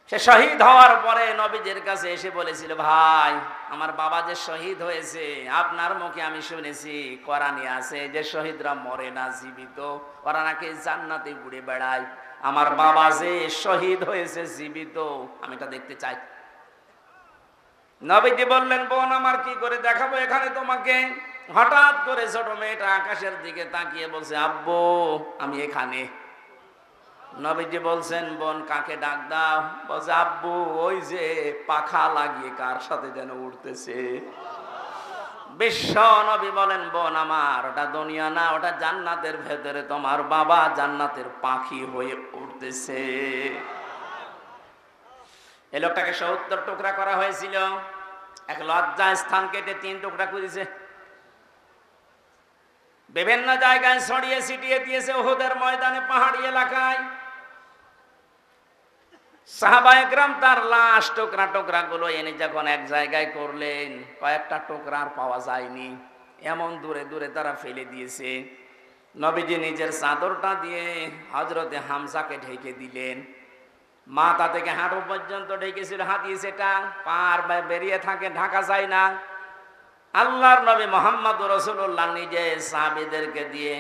সে শহীদ হওয়ার পরে নবীজির কাছে এসে বলেছিল, ভাই, আমার বাবা যে শহীদ হয়েছে, আপনার মুখে আমি শুনেছি, কোরআনে আছে যে শহীদরা মরে না, জীবিত, ওরা নাকি জান্নাতে ঘুরে বেড়ায়। আমার বাবা যে শহীদ হয়েছে জীবিত, আমি এটা দেখতে চাই। নবীজি বললেন, বোন আমার, কি করে দেখাবো এখানে তোমাকে? হঠাৎ করে ছোট মেয়েটা আকাশের দিকে তাকিয়ে বলছে, আব্বু আমি এখানে। নবীজি বলছেন, বোন কাকে ডাক দাও? বলছে, আব্বু ওই যে পাখা লাগিয়ে কার সাথে যেন উঠতেছে। বিশ্ব নবী বলেন, বোন আমার, ওটা দুনিয়া না, ওটা জান্নাতের ভেতরে তোমার বাবা জান্নাতের পাখি হয়ে উঠতেছে। এই লোকটাকে 70 টুকরা করা হয়েছিল, এক লজ্জা স্থান কেটে 3 টুকরা করেছে। বিভিন্ন জায়গায় ছড়িয়ে ছিটিয়ে দিয়েছে, উহুদের ময়দানে, পাহাড়ি এলাকায়। সাহাবায়ে কেরাম তার লাশ টুকরা টুকরা গুলো এনে যখন এক জায়গায় করলেন, কয়েকটা টুকরা আর পাওয়া যায়নি, এমন দূরে দূরে তারা ফেলে দিয়েছে। নবীজি নিজের চাদরটা দিয়ে হযরতে হামজাকে ঢেকে দিলেন। মাথা থেকে হাঁটু পর্যন্ত ঢেকেছিল, হাতিয়ে সেটা পার বেরিয়ে থাকে, ঢাকা যায় না। আল্লাহর নবী মুহাম্মদুর রাসূলুল্লাহ নিজে সাহাবীদেরকে দিয়ে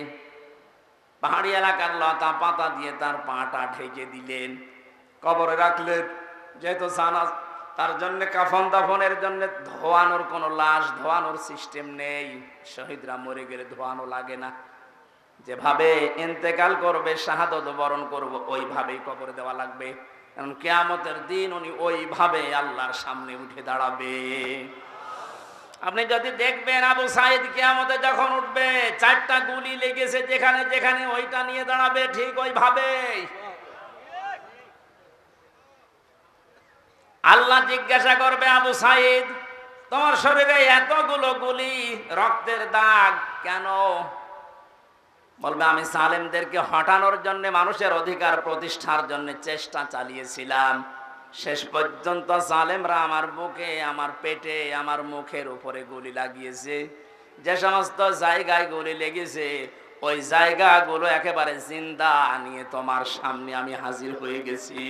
পাহাড়ি এলাকার লতা পাতা দিয়ে তার পাটা ঢেকে দিলেন, কবরে রাখলেন। যেহেতু জানা, তার জন্য কাফন দাফনের জন্য ধোয়ানোর কোনো লাশ ধোয়ানোর সিস্টেম নেই। শহীদরা মরে গেলে ধোয়ানো লাগে না, যেভাবে ইন্তেকাল করবে, শাহাদত বরণ করব, ওইভাবেই কবরে দেওয়া লাগবে। কারণ কিয়ামতের দিন উনি ওইভাবে আল্লাহর সামনে উঠে দাঁড়াবে। আপনি যদি দেখবেন, আবু সাঈদ কিয়ামতে যখন উঠবে, 4টা গুলি লেগেছে যেখানে যেখানে, ওইটা নিয়ে দাঁড়াবে ঠিক ওইভাবে। আল্লাহ জিজ্ঞাসা করবে, আবু সাঈদ, তোমার শরীরে এতগুলো গুলি, রক্তের দাগ কেন? বলবে, আমি জালেমদেরকে হটানোর জন্য, মানুষের অধিকার প্রতিষ্ঠার জন্য চেষ্টা চালিয়েছিলাম। শেষ পর্যন্ত জালেমরা আমার বুকে, আমার পেটে, আমার মুখের উপরে গুলি লাগিয়েছে। যে সমস্ত জায়গায় গুলি লেগেছে, ওই জায়গাগুলো একেবারে জিন্দা নিয়ে তোমার সামনে আমি হাজির হয়ে গেছি।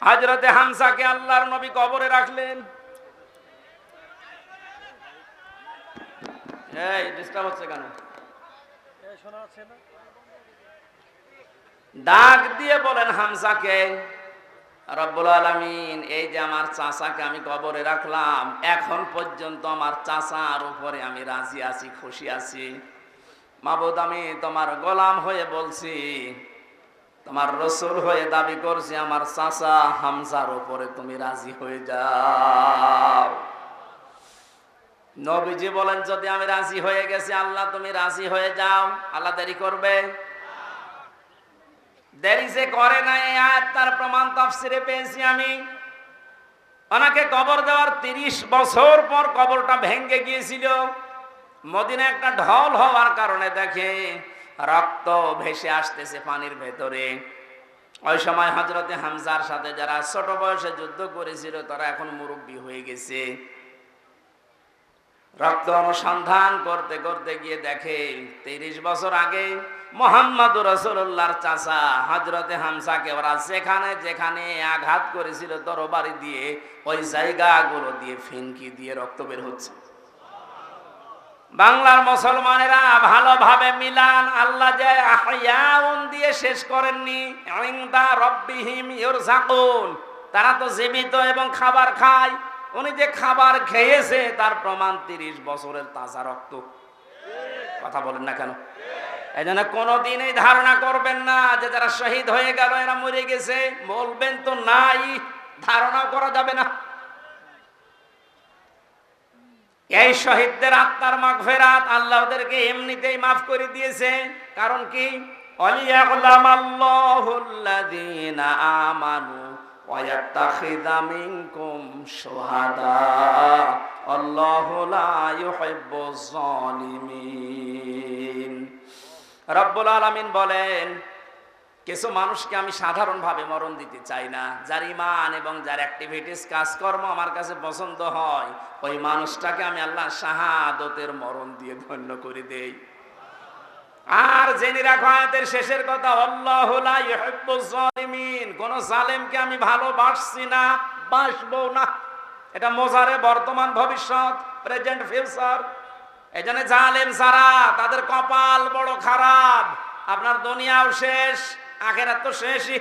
হযরতে হামজাকে আল্লাহর নবী কবরে রাখলেন। এই ডিস্টার্ব হচ্ছে কেন? ডাক দিয়ে বলেন হামজাকে, রব্বুল আলামিন, এই যে আমার চাচাকে আমি কবরে রাখলাম, এখন পর্যন্ত আমার চাচার উপরে আমি রাজি আছি, খুশি আছি। মাবুদ, আমি তোমার গোলাম হয়ে বলছি, তোমার রাসূল হয়ে দাবি করছি, আমার চাচা হামজার উপরে তুমি রাজি হয়ে যাও। নবীজি বলেন, যদি আমি রাজি হয়ে গেছি, আল্লাহ তুমি রাজি হয়ে যাও, আল্লাহ দেরি করবে? দেরি যে করে না, এই আয়াত তার প্রমাণ তাফসিরে পেয়েছি আমি। ওনাকে কবর দেওয়ার 30 বছর পর কবরটা ভেঙে গিয়েছিল। মদিনা একটা ঢল হওয়ার কারণে দেখে রক্ত ভেসে আসতেছে পানির ভেতরে। ওই সময় হযরতে হামজার সাথে যারা ছোট বয়সে যুদ্ধ করেছিল তারা এখন মুরব্বী হয়ে গেছে। রক্ত অনুসন্ধান করতে করতে গিয়ে দেখে 30 বছর আগে মুহাম্মদুর রাসূলুল্লাহর চাচা হযরতে হামজাকে ওরা যেখানে যেখানে আঘাত করেছিল তরবারি দিয়ে, ওই জায়গাগুলো দিয়ে ফিনকি দিয়ে রক্ত বের হচ্ছে। বাংলার মুসলমানেরা ভালোভাবে মিলান, আল্লাহ যে আহইয়াউন দিয়ে শেষ করেননি, ইনদা রাব্বিহিম ইরযাকুন, তারা তো জীবিত এবং খাবার খায়। উনি যে খাবার খেয়েছে তার প্রমাণ 30 বছরের তাজা রক্ত। কথা বলেন না কেন? এই জন্য কোনোদিন এই ধারণা করবেন না যে যারা শহীদ হয়ে গেল এরা মরে গেছে, বলবেন তো নাই, ধারণা করা যাবে না। এই শহীদদের আত্মার মাগফিরাত আল্লাহ ওদেরকে এমনিতেই মাফ করে দিয়েছে। কারণ কি? ওয়ালিয়াকুলামাল্লাহুল্লাযীনা আমানু ওয়া ইয়াত্তাখিযা মিনকুম শুহাদা আল্লাহু লা ইউহিব্বুজ জালিমিন। রব্বুল আলামিন বলেন, কিছু মানুষকে আমি সাধারণভাবে মরণ দিতে চাই না। যার ঈমান এবং যার অ্যাক্টিভিটিস কাজকর্ম আমার কাছে পছন্দ হয়, ওই মানুষটাকে আমি আল্লাহ শাহাদতের মরণ দিয়ে ধন্য করে দেই। আর জেনে রাখো আয়াতের শেষের কথা, আল্লাহু লা ইউহিব্বুজ জালিমিন, কোন জালেমকে আমি ভালোবাসছি না, বাসবো না। এটা মোজারে বর্তমান ভবিষ্যৎ, প্রেজেন্ট ফিউচার। এই জন্য জালেম যারা, তাদের কপাল বড় খারাপ। আপনার দুনিয়াও শেষ, আখিরাত তো শেষই।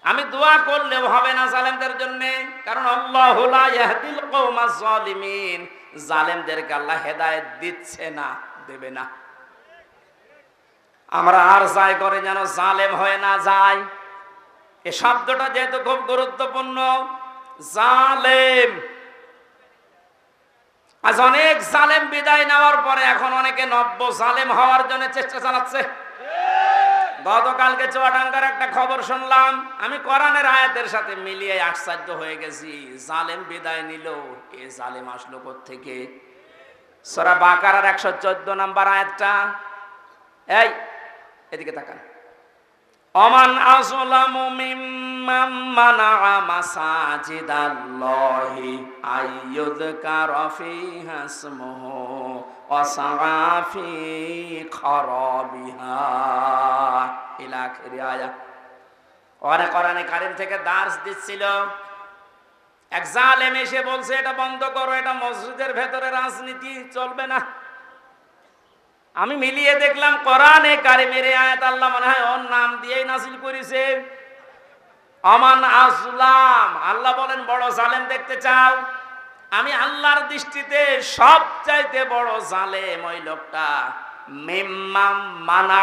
আমি দোয়া করলেও হবে না জালেমদের জন্য, কারণ আল্লাহু লা ইয়াহদিল কওমাজ জালিমিন, জালেমদেরকে আল্লাহ হেদায়েত দিচ্ছে না, দেবে না। আমরা আর যাই করে যেন জালেম হয়ে না যায়। এই শব্দটা যেহেতু খুব গুরুত্বপূর্ণ, জালেম। আজ অনেক জালেম বিদায় নেওয়ার পরে এখন অনেকে নব্য জালেম হওয়ার জন্য চেষ্টা চালাচ্ছে। গতকালকে চুয়াডাঙ্গার একটা খবর শুনলাম, আমি কোরআনের আয়াতের সাথে মিলিয়ে আশ্চর্য হয়ে গেছি। জালেম বিদায় নিল, এ জালেম আসলো কোত্থেকে? সূরা বাকারার 114 নম্বর আয়াতটা। এই এদিকে তাকান। ওমান আযলামু মিম্মান মানাআ মাসাজিদাল্লাহি আইয়ুযকারা ফীহা ইসমুহু ওয়া সাআ ফী খারাবিহা ইলা আখির আয়াত। ওরা কোরআনে কারীম থেকে দার্স দিচ্ছিল, এক জালেম এসে বলছে এটা বন্ধ করো, এটা মসজিদের ভেতরে রাজনীতি চলবে না। আমি মিলিয়ে দেখলাম কোরআনে কারিমের আয়াত আল্লাহ মনে হয় ওর নাম দিয়েই নাযিল করেছে। আমান আসলাম, আল্লাহ বলেন বড় জালেম দেখতে চাও? আমি আল্লাহর দৃষ্টিতে সবচাইতে বড় জালেম ওই লোকটা, মিম্মাম মানা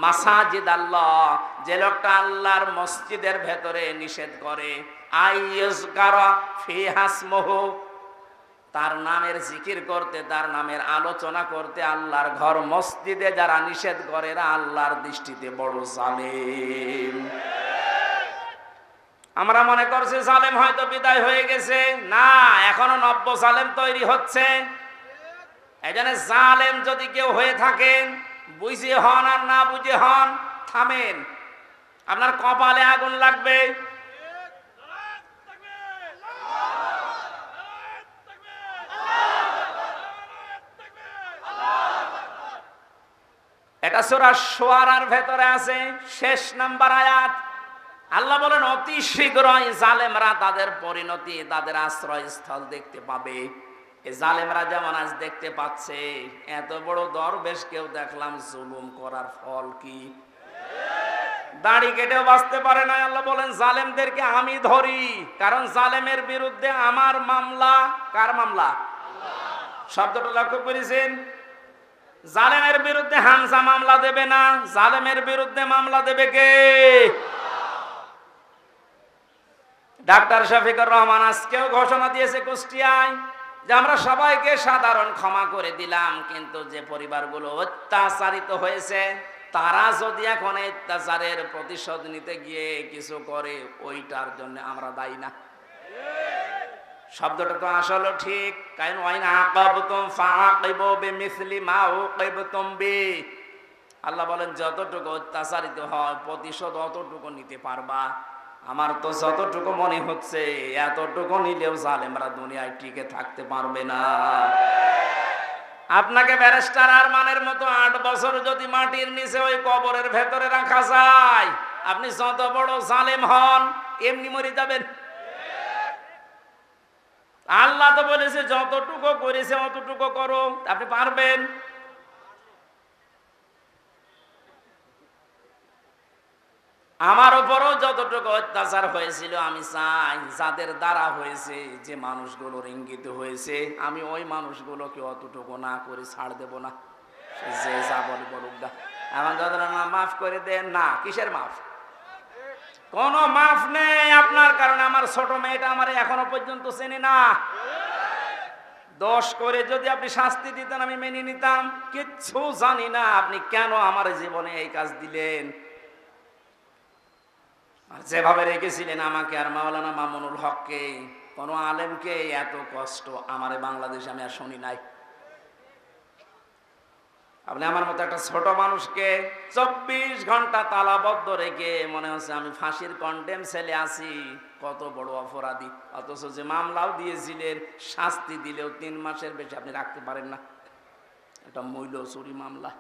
মাসাজিদ আল্লাহ, যে লোকটা আল্লাহর মসজিদের ভেতরে নিষেধ করে, আইয়ুযকারা ফীহা ইসমুহু, তার নামের জিকির করতে, তার নামের আলোচনা করতে আল্লাহর ঘর মসজিদে যারা নিষেধ করে এরা আল্লাহর দৃষ্টিতে বড় জালেম। আমরা মনে করছি জালেম হয়তো বিদায় হয়ে গেছে, না, এখনো নব্য জালেম তৈরি হচ্ছে। এই জন্য জালেম যদি কেউ হয়ে থাকেন, বুঝে হন আর না বুঝে হন, থামেন, আপনার কপালে আগুন লাগবে। এটা সূরা শুআরার ভেতরে আছে, শেষ নাম্বার আয়াত। আল্লাহ বলেন অতি শীঘ্রই জালেমরা তাদের পরিণতি, তাদের আশ্রয়স্থল দেখতে পাবে। এই জালেমরা যেমন আজ দেখতে পাচ্ছে, এত বড় দরবেশ কেউ দেখলাম জুলুম করার ফল কি? দাড়ি কেটেও বাঁচতে পারে না। আল্লাহ বলেন জালেমদেরকে আমি ধরি, কারণ জালেমের বিরুদ্ধে আমার মামলা। কার মামলা? শব্দটা লক্ষ্য করেছেন? জালেমের বিরুদ্ধে হামজা মামলা দেবে না, জালেমের বিরুদ্ধে মামলা দেবে কে? ডাক্তার শফিকুর রহমান আজকেও ঘোষণা দিয়েছে কুষ্টিয়ায় যে আমরা সবাইকে সাধারণ ক্ষমা করে দিলাম, কিন্তু যে পরিবারগুলো অত্যাচারিত হয়েছে তারা যদি এখন অত্যাচারের প্রতিশোধ নিতে গিয়ে কিছু করে, ওইটার জন্য আমরা দায়ী না। শব্দটা তো আসলে ঠিক, কারণ ওয়াইন আকাবতুম ফাআকিবু বিমিসলি মা উকিবতুম বি। আল্লাহ বলেন যতটুকু অত্যাচারিত হয় প্রতিশোধ অতটুকু নিতে পারবা। আমার তো যতটুকু মনে হচ্ছে এতটুকু নিলেও জালেমরা দুনিয়ায় টিকে থাকতে পারবে না। আপনাকে ব্যারিস্টার আরমানের মতো 8 বছর যদি মাটির নিচে ওই কবরের ভেতরে রাখা যায়, আপনি যত বড় জালেম হন এমনি মরে যাবেন। আল্লাহ তো বলেছে যতটুকু করেছে অতটুকু করো, আপনি পারবেন? আমার উপরও যতটুকু অত্যাচার হয়েছিল, আমি চাই যাদের দ্বারা হয়েছে, যে মানুষগুলোর ইঙ্গিত হয়েছে, আমি ওই মানুষগুলোকে অতটুকু না করে ছাড় দেব না। যে যা বলে বলুক না, আমার দাদারা না মাফ করে দেন না। কিসের মাফ? কোনো মাফ নেই আপনার কারণে। আমার ছোট মেয়েটা আমার এখনো পর্যন্ত চেনে না। দোষ করে যদি আপনি শাস্তি দিতেন আমি মেনে নিতাম, কিচ্ছু জানি না আপনি কেন আমার জীবনে এই কাজ দিলেন। আর যেভাবে রেখেছিলেন আমাকে আর মাওলানা মামুনুল হককে, কোন আলেমকে এত কষ্ট আমার বাংলাদেশে আমি আর শুনি নাই। আপনি আমার মতো একটা ছোট মানুষকে 24 ঘন্টা তালাবদ্ধ রেখে মনে হচ্ছে আমি ফাঁসির কন্ডেম ছেলে আছি, কত বড় অপরাধী। অথচ যে মামলাও দিয়েছিলেন, শাস্তি দিলেও 3 মাসের বেশি আপনি রাখতে পারেন না। এটা মূল্য চুরি মামলা।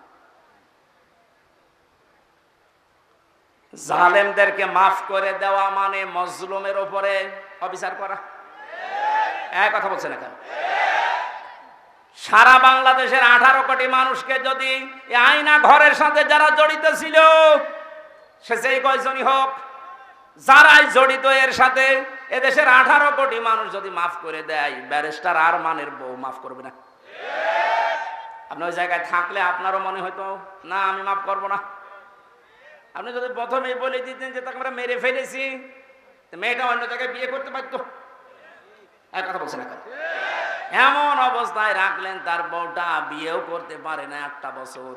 জালেমদেরকে মাফ করে দেওয়া মানে মজলুমের উপরে অবিচার করা। এক কথা বলছে না কেন? সারা বাংলাদেশের 18 কোটি মানুষকে যদি এই আয়না ঘরের সাথে যারা জড়িত ছিল, সে যেই কয়জনই হোক, যারাই জড়িত এর সাথে, এদেশের 18 কোটি মানুষ যদি মাফ করে দেয়, ব্যারিস্টার আরমানের বউ মাফ করবে না। আপনি ওই জায়গায় থাকলে আপনারও মনে হয়তো না আমি মাফ করবো না। আপনি যদি প্রথমেই বলে দিতেন যে তাকে আমরা মেরে ফেলেছি, মেয়েটা অন্য জায়গায় বিয়ে করতে পারতো। এক কথা বলছে না কেন? এমন অবস্থায় রাখলেন তার বউটা বিয়েও করতে পারে না 8টা বছর।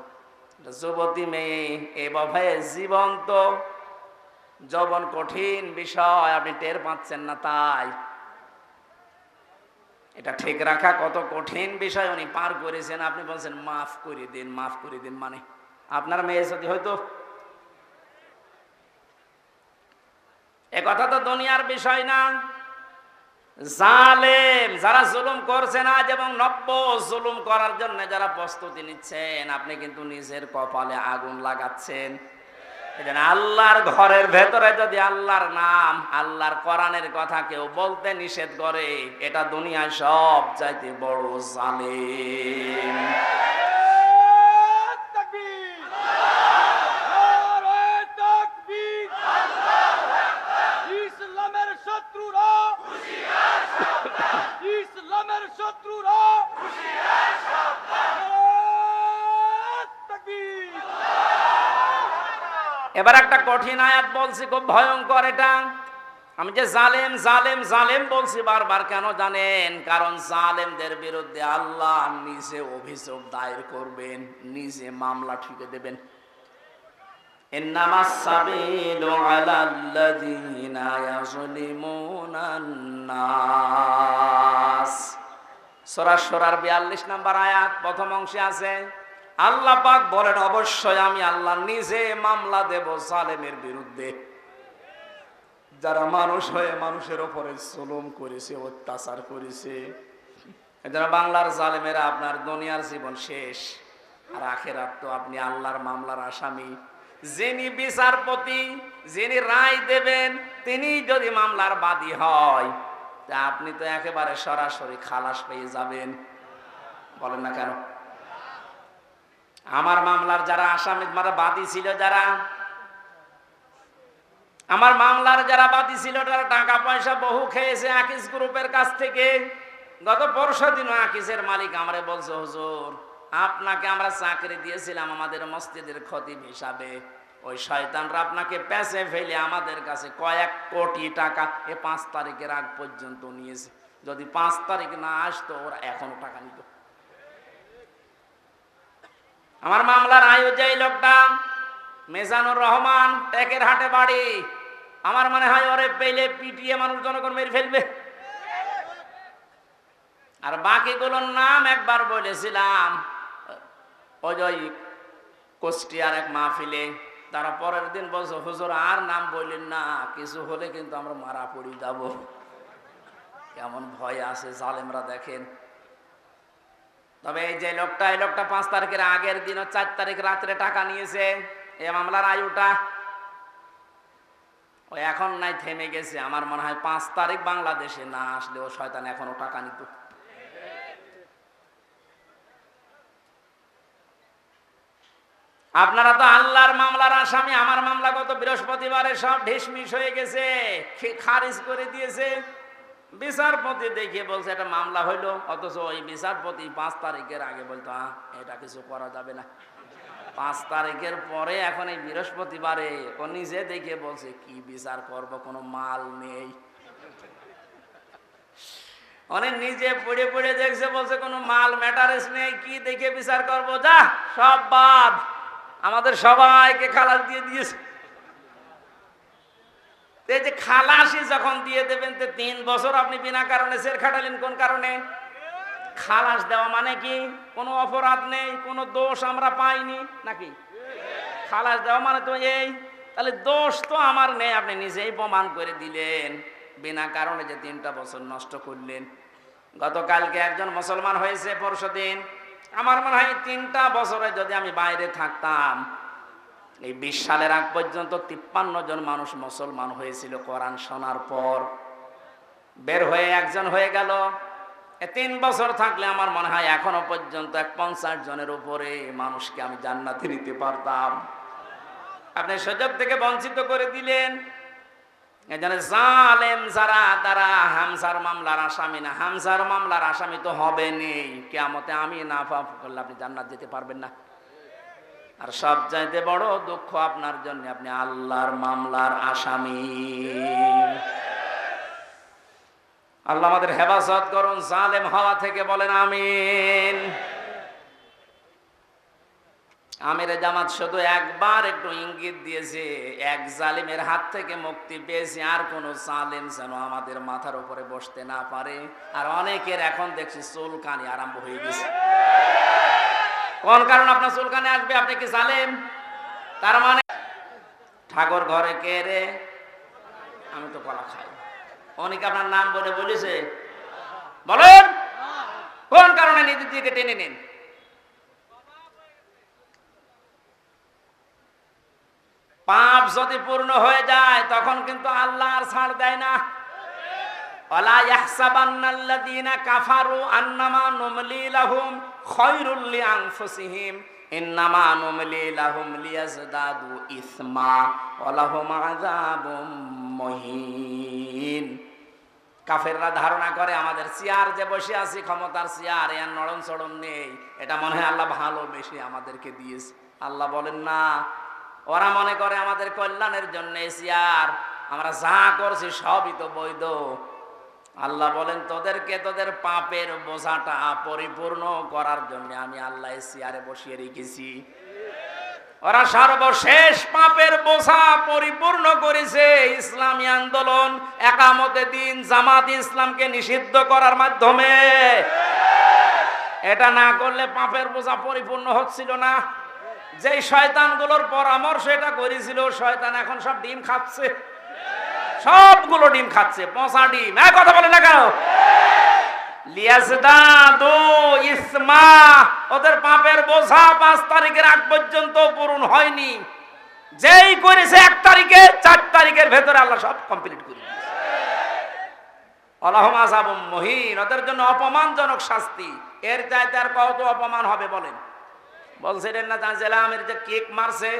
যুবতী মেয়ে এভাবে জীবন্ত যৌবন কঠিন বিষয়, আপনি টের পাচ্ছেন না। তাই এটা ঠিক রাখা কত কঠিন বিষয় উনি পার করেছেন। আপনি বলছেন মাফ করে দিন, মাফ করে দিন। মানে আপনার মেয়ে যদি হয়তো, এ কথা তো দুনিয়ার বিষয় না। জালেম যারা জুলুম করছেন আজ এবং নব্য জুলুম করার জন্য যারা প্রস্তুতি নিচ্ছেন, আপনি কিন্তু নিজের কপালে আগুন লাগাচ্ছেন। আল্লাহর ঘরের ভেতরে যদি আল্লাহর নাম, আল্লাহর কোরআনের কথা কেউ বলতে নিষেধ করে, এটা দুনিয়ায় সব চাইতে বড় জালেম। এবার একটা কঠিন আয়াত বলছি, খুব ভয়ঙ্কর এটা। আমি যে জালেম জালেম জালেম বলছি বারবার, কেন জানেন? কারণ জালেমদের বিরুদ্ধে আল্লাহ নিজে অভিযোগ দায়ের করবেন, নিজে মামলা ঠুকে দেবেন। ইন্নামাস সাবিলু আলাল্লাযীনা ইয়াযলিমুনান নাস। সূরা শুরার 42 নম্বর আয়াত প্রথম অংশে আছে, আল্লাহ পাক বলেন অবশ্যই আমি আল্লাহ নিজে মামলা দেব জালেমের বিরুদ্ধে, যারা মানুষ হয়ে মানুষের উপরে জুলুম করেছে, অত্যাচার করেছে। এজন্য বাংলার জালেমেরা আপনার দুনিয়ার জীবন শেষ, আর আখিরাত তো আপনি আল্লাহর মামলার আসামি। যিনি বিচারপতি, যিনি রায় দেবেন, তিনি যদি মামলার বাদী হয়, তা আপনি তো একেবারে সরাসরি খালাস পেয়ে যাবেন। বলেন না কেন? আমার মামলার যারা আসামি, যারা বাদী ছিল, যারা আমার মামলার যারা বাদী ছিল, তারা টাকা পয়সা বহু খেয়েছে আকিস গ্রুপের কাছ থেকে। গত পরশু দিন আকিসের মালিক আমারে বলছে, হুজুর আপনাকে আমরা চাকরি দিয়েছিলাম আমাদের মসজিদের খতিব হিসাবে, ওই শয়তানরা আপনাকে পেছে ফেলে আমাদের কাছে কয়েক কোটি টাকা 5 তারিখের আগ পর্যন্ত নিয়েছে। যদি 5 তারিখ না আসতো ওরা এখনো টাকা নিত। আমার মামলার আয়ু যেই লোকটা মেজানুর রহমান, টেকের হাটে বাড়ি, আমার মনে হয় ওরে পেলে পিটিয়ে মানুষ জনগণ মেরে ফেলবে। আর বাকিগুলোর নাম একবার বলেছিলাম ওই কুষ্টিয়ার এক মাহফিলে, তারা পরের দিন বলছে হুজুর আর নাম বললেন না, কিছু হলে কিন্তু আমরা মারা পড়ি যাব। কেমন ভয় আছে জালেমরা দেখেন। তবে এই যে লোকটা, এই লোকটা 5 তারিখের আগের দিন 4 তারিখ রাত্রে টাকা নিয়েছে, এই মামলার আয়ুটা ও এখন নাই থেমে গেছে। আমার মনে হয় 5 তারিখ বাংলাদেশে না আসলে ও শয়তান এখনো টাকা নিত। আপনারা তো আল্লাহর মামলার আসামি, আমার মামলা গত বৃহস্পতিবারে সব ঢিসমিস হয়ে গেছে, খারিজ করে দিয়েছে। বিচারপতি দেখিয়ে বলছে এটা মামলা হইলো, অথচ ওই বিচারপতি 5 তারিখের আগে বলতো এটা কিছু করা যাবে না। 5 তারিখের পরে এখন এই বৃহস্পতিবারে ও নিজে দেখিয়ে বলছে কি বিচার করব, কোনো মাল নেই। অনেক নিজে পড়ে পড়ে দেখছে, বলছে কোনো মাল ম্যাটারেস নেই, কি দেখে বিচার করব, যা সব বাদ, আমাদের সবাইকে খালাস দিয়ে দিয়েছে। এই যে খালাসি যখন দিয়ে দেবেন, 3 বছর আপনি বিনা কারণে জেল খাটালেন, কোন কারণে? খালাস দেওয়া মানে কি কোনো অপরাধ নেই, কোনো দোষ আমরা পাইনি নাকি? খালাস দেওয়া মানে তো এই, তাহলে দোষ তো আমার নেই, আপনি নিজেই প্রমাণ করে দিলেন। বিনা কারণে যে 3টা বছর নষ্ট করলেন। গতকালকে একজন মুসলমান হয়েছে পরশুদিন। আমার মনে হয় 3টা বছরে যদি আমি বাইরে থাকতাম, এই 20 সালের আগ পর্যন্ত 53 জন মানুষ মুসলমান হয়েছিল কোরআন শোনার পর। বের হয়ে একজন হয়ে গেল। 3 বছর থাকলে আমার মনে হয় এখনো পর্যন্ত 50 জনের উপরে মানুষকে আমি জান্নাতে নিতে পারতাম। আপনি সুযোগ থেকে বঞ্চিত করে দিলেন। এজন্য জালেম যারা, তারা হামজার মামলার আসামি না। হামজার মামলার আসামি তো হবে নেই, কিয়ামতে আমি না পাপ করলে আপনি জান্নাত যেতে পারবেন না। আর সবচাইতে বড় দুঃখ আপনার জন্য, আপনি আল্লাহর মামলার আসামি। আল্লাহ আমাদের হেফাজত করুন জালেম হওয়া থেকে, বলেন আমিন। আমিরে জামাত শুধু একবার একটু ইঙ্গিত দিয়েছে, এক জালিমের হাত থেকে মুক্তি পেয়েছি, আর কোন জালিম যেন আমাদের মাথার উপরে বসতে না পারে। আর অনেকের এখন দেখছি চুলকানি আরম্ভ হয়ে গেছে। কোন কারণ আপনার চুলকানি আসবে? আপনি কি জালেম? তার মানে ঠাকুর ঘরে কে রে? আমি তো কলা খাই। অনেকে আপনার নাম বলে বলেছে, বলেন কোন কারণে নিজের দিকে টেনে নেন? পাপ যদি পূর্ণ হয়ে যায় তখন কিন্তু আল্লাহ আর ছাড় দেয় না। ওয়ালা ইয়াহসাবান্নাল্লাযীনা কাফারু আন্নামা নুমলি লাহুম খায়রুল লিআনফুসিহিম ইন্নামা নুমলি লাহুম লিয়াজদাদু ইসমা ওয়া লাহুম আযাবুম মুহিন। কাফেররা ধারণা করে আমাদের চেয়ার যে বসে আছি, ক্ষমতার চেয়ার, এর নড়ন চড়ন নেই, এটা মনে হয় আল্লাহ ভালোবেসে আমাদেরকে দিয়েছে। আল্লাহ বলেন না, ওরা মনে করে আমাদের কল্যাণের জন্য চেয়ার, আমরা যা করছি সবই তো বৈধ। আল্লাহ বলেন তোদেরকে তোদের পাপের বোঝাটা পরিপূর্ণ করার জন্য আমি আল্লাহ চেয়ারে বসিয়ে রেখেছি। ওরা সর্বশেষ পাপের বোঝা পরিপূর্ণ করেছে ইসলামী আন্দোলন, একামতে দিন, জামাত ইসলামকে নিষিদ্ধ করার মাধ্যমে। এটা না করলে পাপের বোঝা পরিপূর্ণ হচ্ছিল না। যেই শয়তানগুলোর পরামর্শ এটা করেছিল, শয়তান এখন সব ডিম খাচ্ছে, সবগুলো ডিম খাচ্ছে, পচা ডিম। কথা বলে না কেন? লিয়াজদাদু ইসমা, ওদের পাপের বোঝা 5 তারিখের আগ পর্যন্ত পূরণ হয়নি। যেই করেছে 1 তারিখে, 4 তারিখের ভেতরে আল্লাহ সব কমপ্লিট করে দিয়েছে। আল্লাহুম আযাবুম মুহিন, ওদের জন্য অপমানজনক শাস্তি। এর চাইতে আর কত অপমান হবে বলেন? বলছিলেন না জালামের যে কেক মারছে,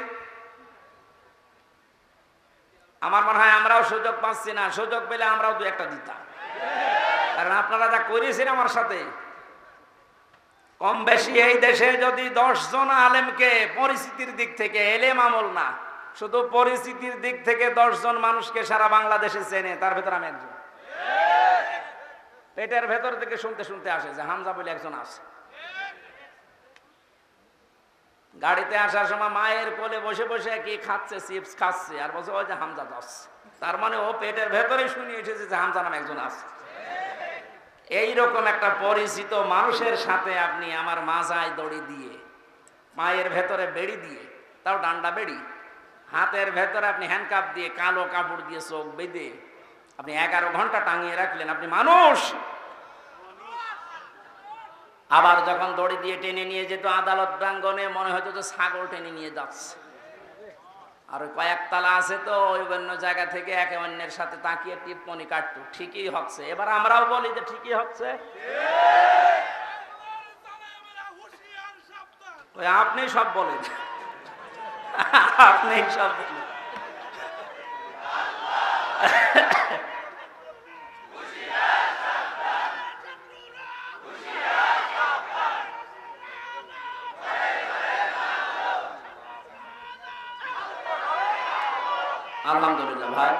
আমার মনে হয় আমরাও সুযোগ পাচ্ছি না, সুযোগ পেলে আমরাও 2-1টা দিতাম। কারণ আপনারা যা করেছেন আমার সাথে, কম বেশি এই দেশে যদি 10 জন আলেমকে পরিস্থিতির দিক থেকে, এলেম আমল না, শুধু পরিস্থিতির দিক থেকে 10 জন মানুষকে সারা বাংলাদেশে চেনে, তার ভেতরে আমি একজন। পেটের ভেতর থেকে শুনতে শুনতে আসে যে হামজা বলে একজন আছে। গাড়িতে আসার সময় মায়ের কোলে বসে বসে কি খাচ্ছে, চিপস খাচ্ছে, আর বলছে ওই যে হামজা যাচ্ছে। তার মানে ও পেটের ভেতরে শুনে এসেছে যে হামজা নামে একজন আছে। এইরকম একটা পরিচিত মানুষের সাথে আপনি আমার মাজায় দড়ি দিয়ে, মায়ের ভেতরে বেড়ি দিয়ে, তাও ডান্ডা বেড়ি, হাতের ভেতরে আপনি হ্যান্ডকাপ দিয়ে, কালো কাপড় দিয়ে চোখ বেঁধে আপনি 11 ঘন্টা টাঙিয়ে রাখলেন, আপনি মানুষ। আবার যখন দড়ি দিয়ে টেনে নিয়ে যেত আদালত প্রাঙ্গণে, মনে হতো যে ছাগল টেনে নিয়ে যাচ্ছে। আর ওই কয়েকতলা আছে তো, ওই অন্য জায়গা থেকে একে অন্যের সাথে তাকিয়ে টিপমনি কাটতো, ঠিকই হচ্ছে। এবার আমরাও বলি যে ঠিকই হচ্ছে। ওই আপনি সব বলেন, আপনি সব বলেন। আলহামদুলিল্লাহ ভাই,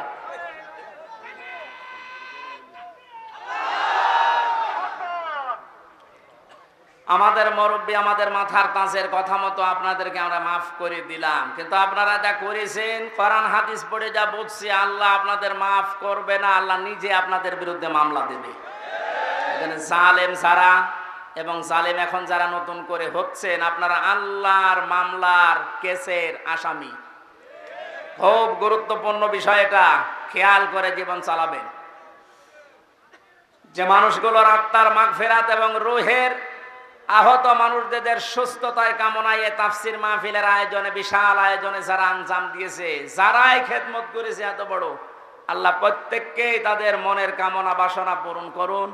আমাদের মুরব্বী আমাদের মাথার তাজের কথা মতো আপনাদেরকে আমরা মাফ করে দিলাম, কিন্তু আপনারা যা করেছেন, কোরআন হাদিস পড়ে যা বুঝছি, আল্লাহ আপনাদের মাফ করবে না, আল্লাহ নিজে আপনাদের বিরুদ্ধে মামলা দেবে। এখানে জালেম যারা এবং জালেম এখন যারা নতুন করে হচ্ছেন, আপনারা আল্লাহর মামলার কেসের আসামি। খুব গুরুত্বপূর্ণ বিষয় এটা, খেয়াল করে জীবন চালাবেন। যে মানুষগুলোর আত্মার মাগফিরাত এবং রূহের আহত মানুষদের সুস্থতায় কামনায় তাফসির মাহফিলের আয়োজনে, বিশাল আয়োজনে যারা আঞ্জাম দিয়েছে, যারাই খেদমত করেছে এত বড়, আল্লাহ প্রত্যেককেই তাদের মনের কামনা বাসনা পূরণ করুন।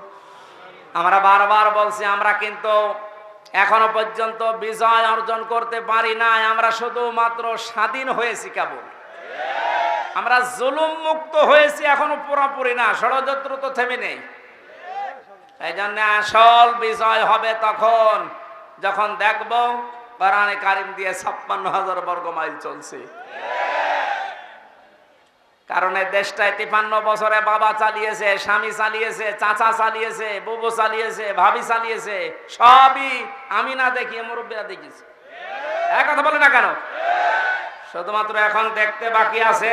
আমরা বারবার বলছি, আমরা কিন্তু এখনো পর্যন্ত বিজয় অর্জন করতে পারি নাই, আমরা শুধুমাত্র স্বাধীন হয়েছি কেবল। আমরা জুলুম মুক্ত হয়েছি, এখনো পুরোপুরি না, ষড়যন্ত্র তো থেমে নেই। এই জন্য আসল বিজয় হবে তখন যখন দেখব কোরআনে কারিম দিয়ে 56,000 বর্গ মাইল চলছে। কারণ এই দেশটায় 53 বছরে বাবা চালিয়েছে, স্বামী চালিয়েছে, চাচা চালিয়েছে, বুবু চালিয়েছে, ভাবি চালিয়েছে, সবই আমি না দেখিয়ে মুরব্বীরা দেখিয়েছে। এক কথা বলে না কেন? শুধুমাত্র এখন দেখতে বাকি আছে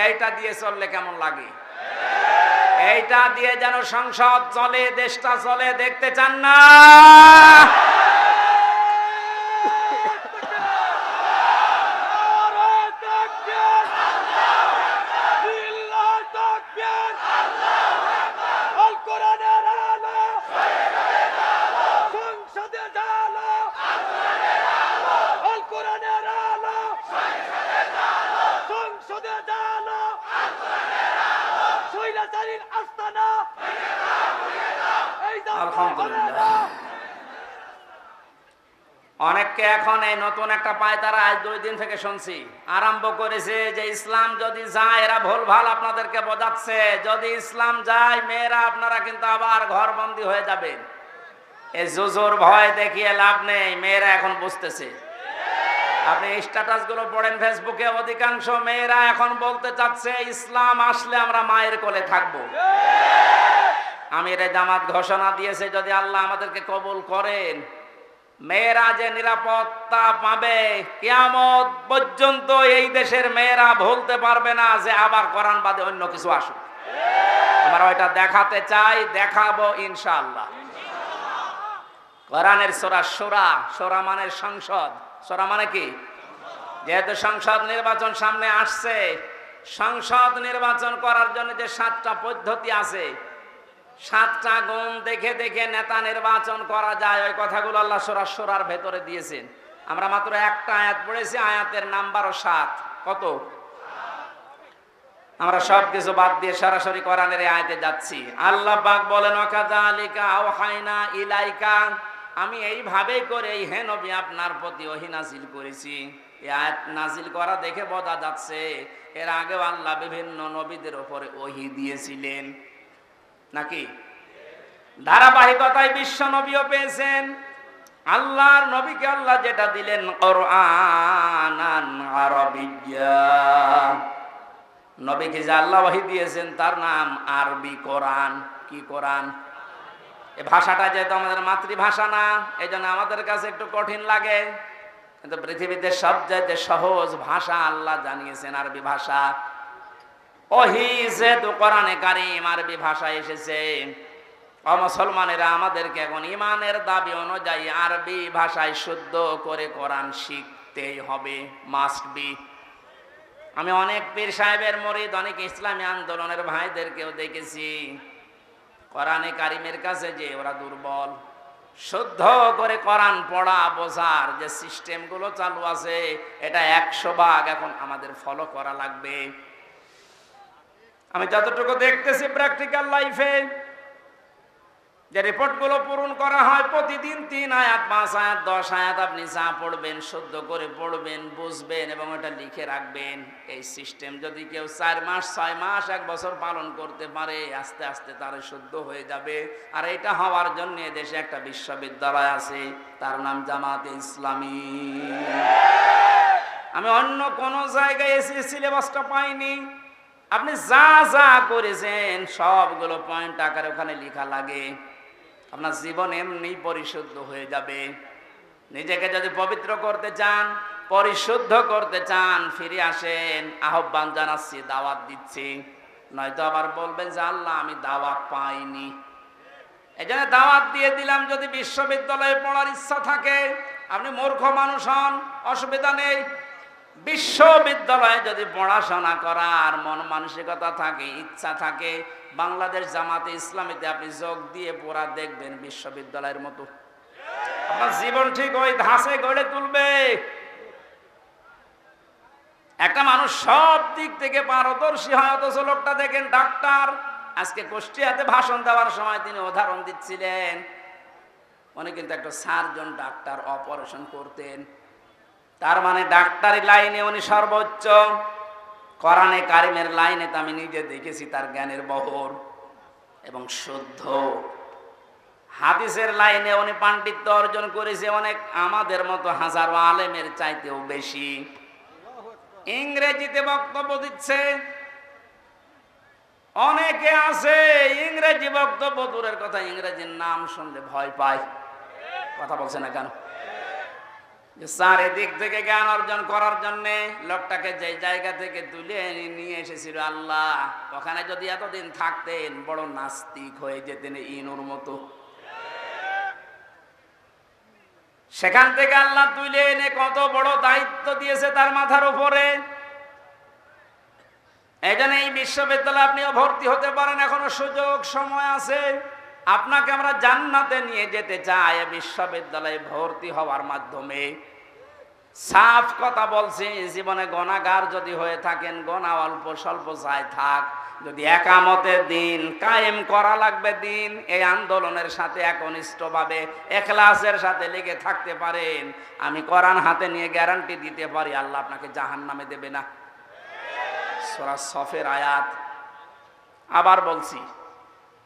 এইটা দিয়ে চললে কেমন লাগে, এইটা দিয়ে যেন সংসদ চলে, দেশটা চলে, দেখতে চান না? অনেককে এখন এই নতুন একটা পায়তারা আজ 2 দিন থেকে শুনছি আরম্ভ করেছে যে ইসলাম যদি যায়, এরা ভুলভাল আপনাদেরকে বোঝাচ্ছে, যদি ইসলাম যায় মেয়েরা আপনারা কিন্তু আবার ঘরবন্দি হয়ে যাবেন। এই জুজুর ভয় দেখিয়ে লাভ নেই, মেয়েরা এখন বুঝতেছে। আপনি স্ট্যাটাস গুলো পড়েন ফেসবুকে, অধিকাংশ মেয়েরা এখন বলতে চাচ্ছে ইসলাম আসলে আমরা মায়ের কোলে থাকবো। আমিরে জামাত ঘোষণা দিয়েছে, যদি আল্লাহ আমাদেরকে কবুল করেন, মেয়েরা যে নিরাপত্তা পাবে, কিয়ামত পর্যন্ত এই দেশের মেয়েরা ভুলতে পারবে না যে আবার কোরআন বাদে অন্য কিছু আসুক। আমরা ওইটা দেখাতে চাই, দেখাবো ইনশাআল্লাহ। কোরআনের সূরা সূরা, সূরা মানে সংসদ, সূরা মানে কি? যেহেতু সংসদ নির্বাচন সামনে আসছে, সংসদ নির্বাচন করার জন্য যে 7টা পদ্ধতি আছে, 7টা গুণ দেখে দেখে নেতা নির্বাচন করা যায়, ওই কথাগুলো আল্লাহ সূরা সূরার ভেতরে দিয়েছেন। আমরা মাত্র একটা আয়াত পড়েছি, আয়াতের নাম্বারও 7। কত? আমরা সব কিছু বাদ দিয়ে সরাসরি কোরআনের আয়াতে যাচ্ছি। আল্লাহ পাক বলেন, ওয়াকাযালিকা আওহাইনা ইলাইকা, আমি এইভাবেই করে হে নবী আপনার প্রতি ওহী নাজিল করেছি। এই আয়াত নাজিল করা দেখে বোঝা যাচ্ছে এর আগেও আল্লাহ বিভিন্ন নবীদের উপরে ওহী দিয়েছিলেন নাকি? ধারাবাহিকতায় বিশ্ব নবীও পেয়েছেন। আল্লাহর নবীকে আল্লাহ যেটা দিলেন কোরআনান আরাবিয়্যা, নবীকে যে আল্লাহ ওহী দিয়েছেন তার নাম আরবি কোরআন। কি কোরআন? এই ভাষাটা যেহেতু আমাদের মাতৃভাষা না, এই জন্য আমাদের কাছে একটু কঠিন লাগে, কিন্তু পৃথিবীতে সবচাইতে সহজ ভাষা আল্লাহ জানিয়েছেন আরবি ভাষা। ওহী যেহেতু কোরআনে কারীম আরবি ভাষায় এসেছে, মুসলমানেরা আমাদেরকে এখন ইমানের দাবি অনুযায়ী আরবি ভাষায় শুদ্ধ করে কোরআন শিখতেই হবে, মাস্ট বি। আমি অনেক পীর সাহেবের মুরিদ, অনেক ইসলামী আন্দোলনের ভাইদেরকেও দেখেছি কোরআনে কারিমের কাছে যে ওরা দুর্বল। শুদ্ধ করে কোরআন পড়া বোঝার যে সিস্টেমগুলো চালু আছে, এটা 100 ভাগ এখন আমাদের ফলো করা লাগবে। আমি যতটুকু দেখতেছি প্র্যাকটিক্যাল লাইফে, যে রিপোর্টগুলো পূরণ করা হয়, প্রতিদিন 3 আয়াত 5 আয়াত 10 আয়াত আপনি যা পড়বেন, শুদ্ধ করে পড়বেন, বুঝবেন এবং এটা লিখে রাখবেন। এই সিস্টেম যদি কেউ 4 মাস 6 মাস 1 বছর পালন করতে পারে, আস্তে আস্তে তার শুদ্ধ হয়ে যাবে। আর এটা হওয়ার জন্য দেশে একটা বিশ্ববিদ্যালয় আছে, তার নাম জামাতে ইসলামী। আমি অন্য কোন জায়গায় এসে সিলেবাসটা পাইনি। আপনি যা যা করেছেন সবগুলো পয়েন্ট আকারে ওখানে লেখা লাগে। আপনার জীবন এমনি পরিশুদ্ধ হয়ে যাবে। নিজেকে যদি পবিত্র করতে চান, পরিশুদ্ধ করতে চান, ফিরে আসেন। আহ্বান জানাচ্ছি, দাওয়াত দিচ্ছি। নয়তো আবার বলবেন যে আল্লাহ আমি দাওয়াত পাইনি। এই জন্য দাওয়াত দিয়ে দিলাম। যদি বিশ্ববিদ্যালয়ে পড়ার ইচ্ছা থাকে, আপনি মূর্খ মানুষ হন, অসুবিধা নেই। বিশ্ববিদ্যালয়ে যদি পড়াশোনা করার মন মানসিকতা থাকে, ইচ্ছা থাকে, বাংলাদেশ জামাতে ইসলামীতে আপনি যোগ দিয়ে পড়া দেখবেন বিশ্ববিদ্যালয়ের মতো। আপনার জীবন ঠিক ওই ধাঁচে গড়ে তুলবে। একটা মানুষ সব দিক থেকে পারদর্শী হয়, অথচ লোকটা দেখেন ডাক্তার। আজকে কুষ্টিয়াতে ভাষণ দেওয়ার সময় তিনি উদাহরণ দিচ্ছিলেন, উনি কিন্তু একটা সার্জন ডাক্তার, অপারেশন করতেন। তার মানে ডাক্তারি লাইনে উনি সর্বোচ্চ। কোরআনে কারিমের লাইনে তো আমি নিজে দেখেছি তার জ্ঞানের বহর এবং শুদ্ধ। হাদিসের লাইনে উনি পাণ্ডিত্য অর্জন করেছে অনেক আমাদের মতো হাজারো আলেমের চাইতেও বেশি। ইংরেজিতে বক্তব্য দিচ্ছে, অনেকে আছে ইংরেজি বক্তব্য দূরের কথা, ইংরেজির নাম শুনলে ভয় পায়। কথা বলছে না কেন? চারিদিক থেকে জ্ঞান অর্জন করার জন্য লোকটাকে যে জায়গা থেকে তুলে নিয়ে এসেছিল আল্লাহ, ওখানে যদি এতদিন থাকতেন বড় নাস্তিক হয়ে যেতেন ইনুর মতো। সেখান থেকে আল্লাহ তুলে এনে কত বড় দায়িত্ব দিয়েছে তার মাথার উপরে। এই জন্য এই বিশ্ববিদ্যালয়ে আপনিও ভর্তি হতে পারেন, এখনো সুযোগ সময় আছে। আপনাকে আমরা জান্নাতে নিয়ে যেতে চাই বিশ্ববিদ্যালয়ে ভর্তি হওয়ার মাধ্যমে। সাফ কথা বলছি, জীবনে গুনাহগার যদি হয়ে থাকেন, গুনাহ অল্প স্বল্প যায় থাক, যদি একামতের দিন কায়েম করা লাগবে দিন, এই আন্দোলনের সাথে একনিষ্ঠভাবে ইখলাসের সাথে লেগে থাকতে পারেন, আমি কোরআন হাতে নিয়ে গ্যারান্টি দিতে পারি আল্লাহ আপনাকে জাহান্নামে দেবে না। সূরা সফের আয়াত। আবার বলছি,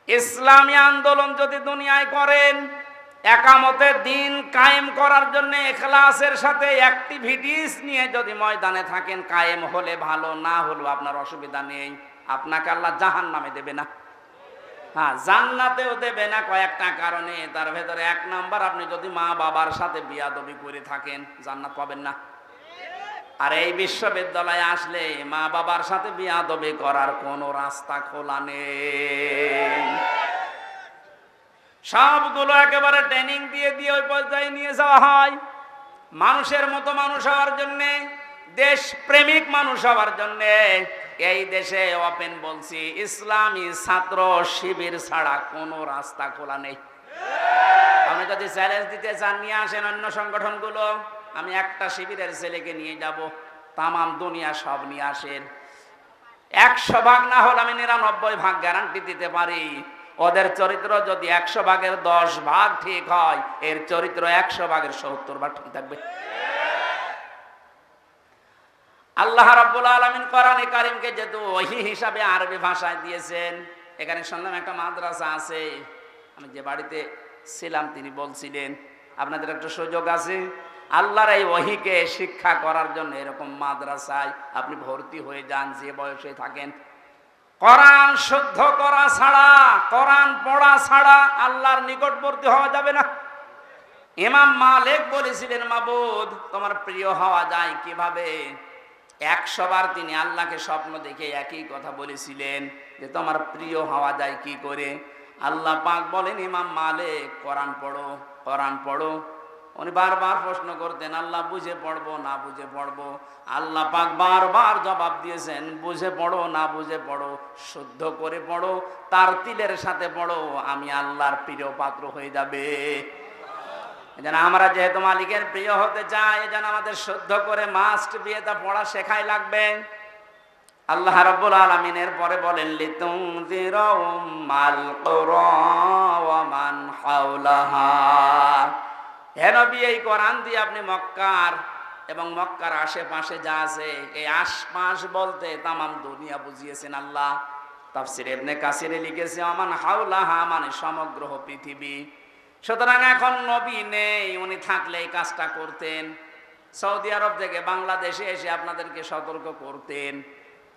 ইসলামী আন্দোলন যদি দুনিয়ায় করেন, একামতের দিন কায়েম করার জন্য ইখলাসের সাথে অ্যাক্টিভিটিস নিয়ে যদি ময়দানে থাকেন, কায়েম হলে ভালো, না হলেও আপনার অসুবিধা নেই। আপনাকে আল্লাহ জাহান্নামে দেবে না, হ্যাঁ জান্নাতেও দেবে না কয়েকটা কারণে। তার ভেতরে 1 নাম্বার, আপনি যদি মা বাবার সাথে বিয়াদবি করে থাকেন জান্নাত পাবেন না। আর এই বিশ্ববিদ্যালয়ে আসলে মা বাবার সাথে বিয়াদবি করার কোনো রাস্তা খোলা নেই। সবগুলো একেবারে ট্রেনিং দিয়ে দিয়ে ওই পর্যায়ে নিয়ে যাওয়া হয়। মানুষের মতো মানুষ হওয়ার জন্য, দেশ প্রেমিক মানুষ হওয়ার জন্য এই দেশে ওপেন বলছি, ইসলামী ছাত্র শিবির ছাড়া কোনো রাস্তা খোলা নেই। আপনি যদি চ্যালেঞ্জ দিতে চান, নিয়ে আসেন অন্য সংগঠনগুলো, আমি একটা শিবিরের ছেলেকে নিয়ে যাব, তামাম দুনিয়া সব নিয়ে আসেন। 100 ভাগ না হলে আমি 99 ভাগ গ্যারান্টি দিতে পারি। ওদের চরিত্র যদি 100 ভাগের 10 ভাগ ঠিক হয়, এর চরিত্র 100 ভাগের 70 ভাগ ঠিক থাকবে। আল্লাহ রাব্বুল আলামিন কোরআনে কারীমকে যেহেতু ওহী হিসাবে আরবি ভাষায় দিয়েছেন, এখানে শুনলাম একটা মাদ্রাসা আছে। আমি যে বাড়িতে ছিলাম তিনি বলছিলেন আপনাদের একটা সুযোগ আছে, আল্লাহর এই ওহীকে শিক্ষা করার জন্য এরকম মাদ্রাসায় আপনি ভর্তি হয়ে যান, যে বয়সে থাকেন। কোরআন শুদ্ধ করা ছাড়া, কোরআন পড়া ছাড়া আল্লাহর নিকটবর্তী হওয়া যাবে না। ইমাম মালিক বলেছিলেন, মাবুদ তোমার প্রিয় হওয়া যায় কিভাবে? 100 বার তিনি আল্লাহকে স্বপ্ন দেখে একই কথা বলেছিলেন যে তোমার প্রিয় হওয়া যায় কি করে? আল্লাহ পাক বলেন, ইমাম মালিক কোরআন পড়ো, কোরআন পড়ো। উনি বারবার প্রশ্ন করতেন, আল্লাহ বুঝে পড়বো না বুঝে পড়বো? আল্লাহ পাক বারবার জবাব দিয়েছেন, বুঝে পড়ো না বুঝে পড়ো, শুদ্ধ করে পড়ো, তার তিলের সাথে পড়ো, আমি আল্লাহর প্রিয় পাত্র হয়ে যাবে। যেন আমরা যেহেতু মালিকের প্রিয় হতে চাই, যেন আমাদের শুদ্ধ করে মাস্ট বিয়েটা পড়া শেখাই লাগবে। আল্লাহ রাব্বুল আলামিনের পরে বলেন, লিতুনযিরা উম্মাল কুরা ওয়া মান হাওলাহা। হে নবী, এই কোরআন দিয়ে আপনি মক্কার এবং মক্কার আশেপাশে যা আছে, এই আশপাশ বলতে তামাম দুনিয়া বুঝিয়েছেন আল্লাহ। তাফসীর ইবনে কাসিরে লিখেছে, আমান হাওলাহা মানে সমগ্র পৃথিবী। সুতরাং এখন নবী নেই, উনি থাকলে এই কাজটা করতেন। সৌদি আরব থেকে বাংলাদেশে এসে আপনাদেরকে সতর্ক করতেন।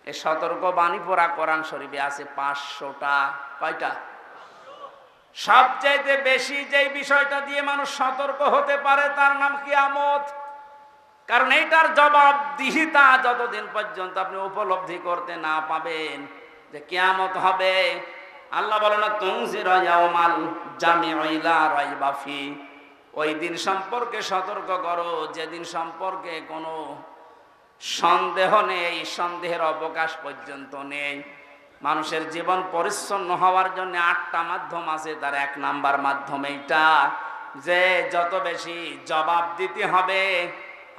এই সতর্ক বাণী পড়া কোরআন শরীফে আছে 500টা। কয়টা? সবচাইতে বেশি যেই বিষয়টা দিয়ে মানুষ সতর্ক হতে পারে তার নাম কিয়ামত। কারণ এইটার জবাবদিহিতা যতদিন পর্যন্ত আপনি উপলব্ধি করতে না পাবেন যে কিয়ামত হবে, আল্লাহ বলেন, তুনজিরা ইয়াউমাল জামিউ লা রাইবা ফি, ওই দিন সম্পর্কে সতর্ক করো যেদিন সম্পর্কে কোনো সন্দেহ নেই, সন্দেহের অবকাশ পর্যন্ত নেই। মানুষের জীবন পরিচ্ছন্ন হওয়ার জন্য 8টা মাধ্যম আছে, তার 1 নাম্বার মাধ্যম এইটা যে যত বেশি জবাব দিতে হবে,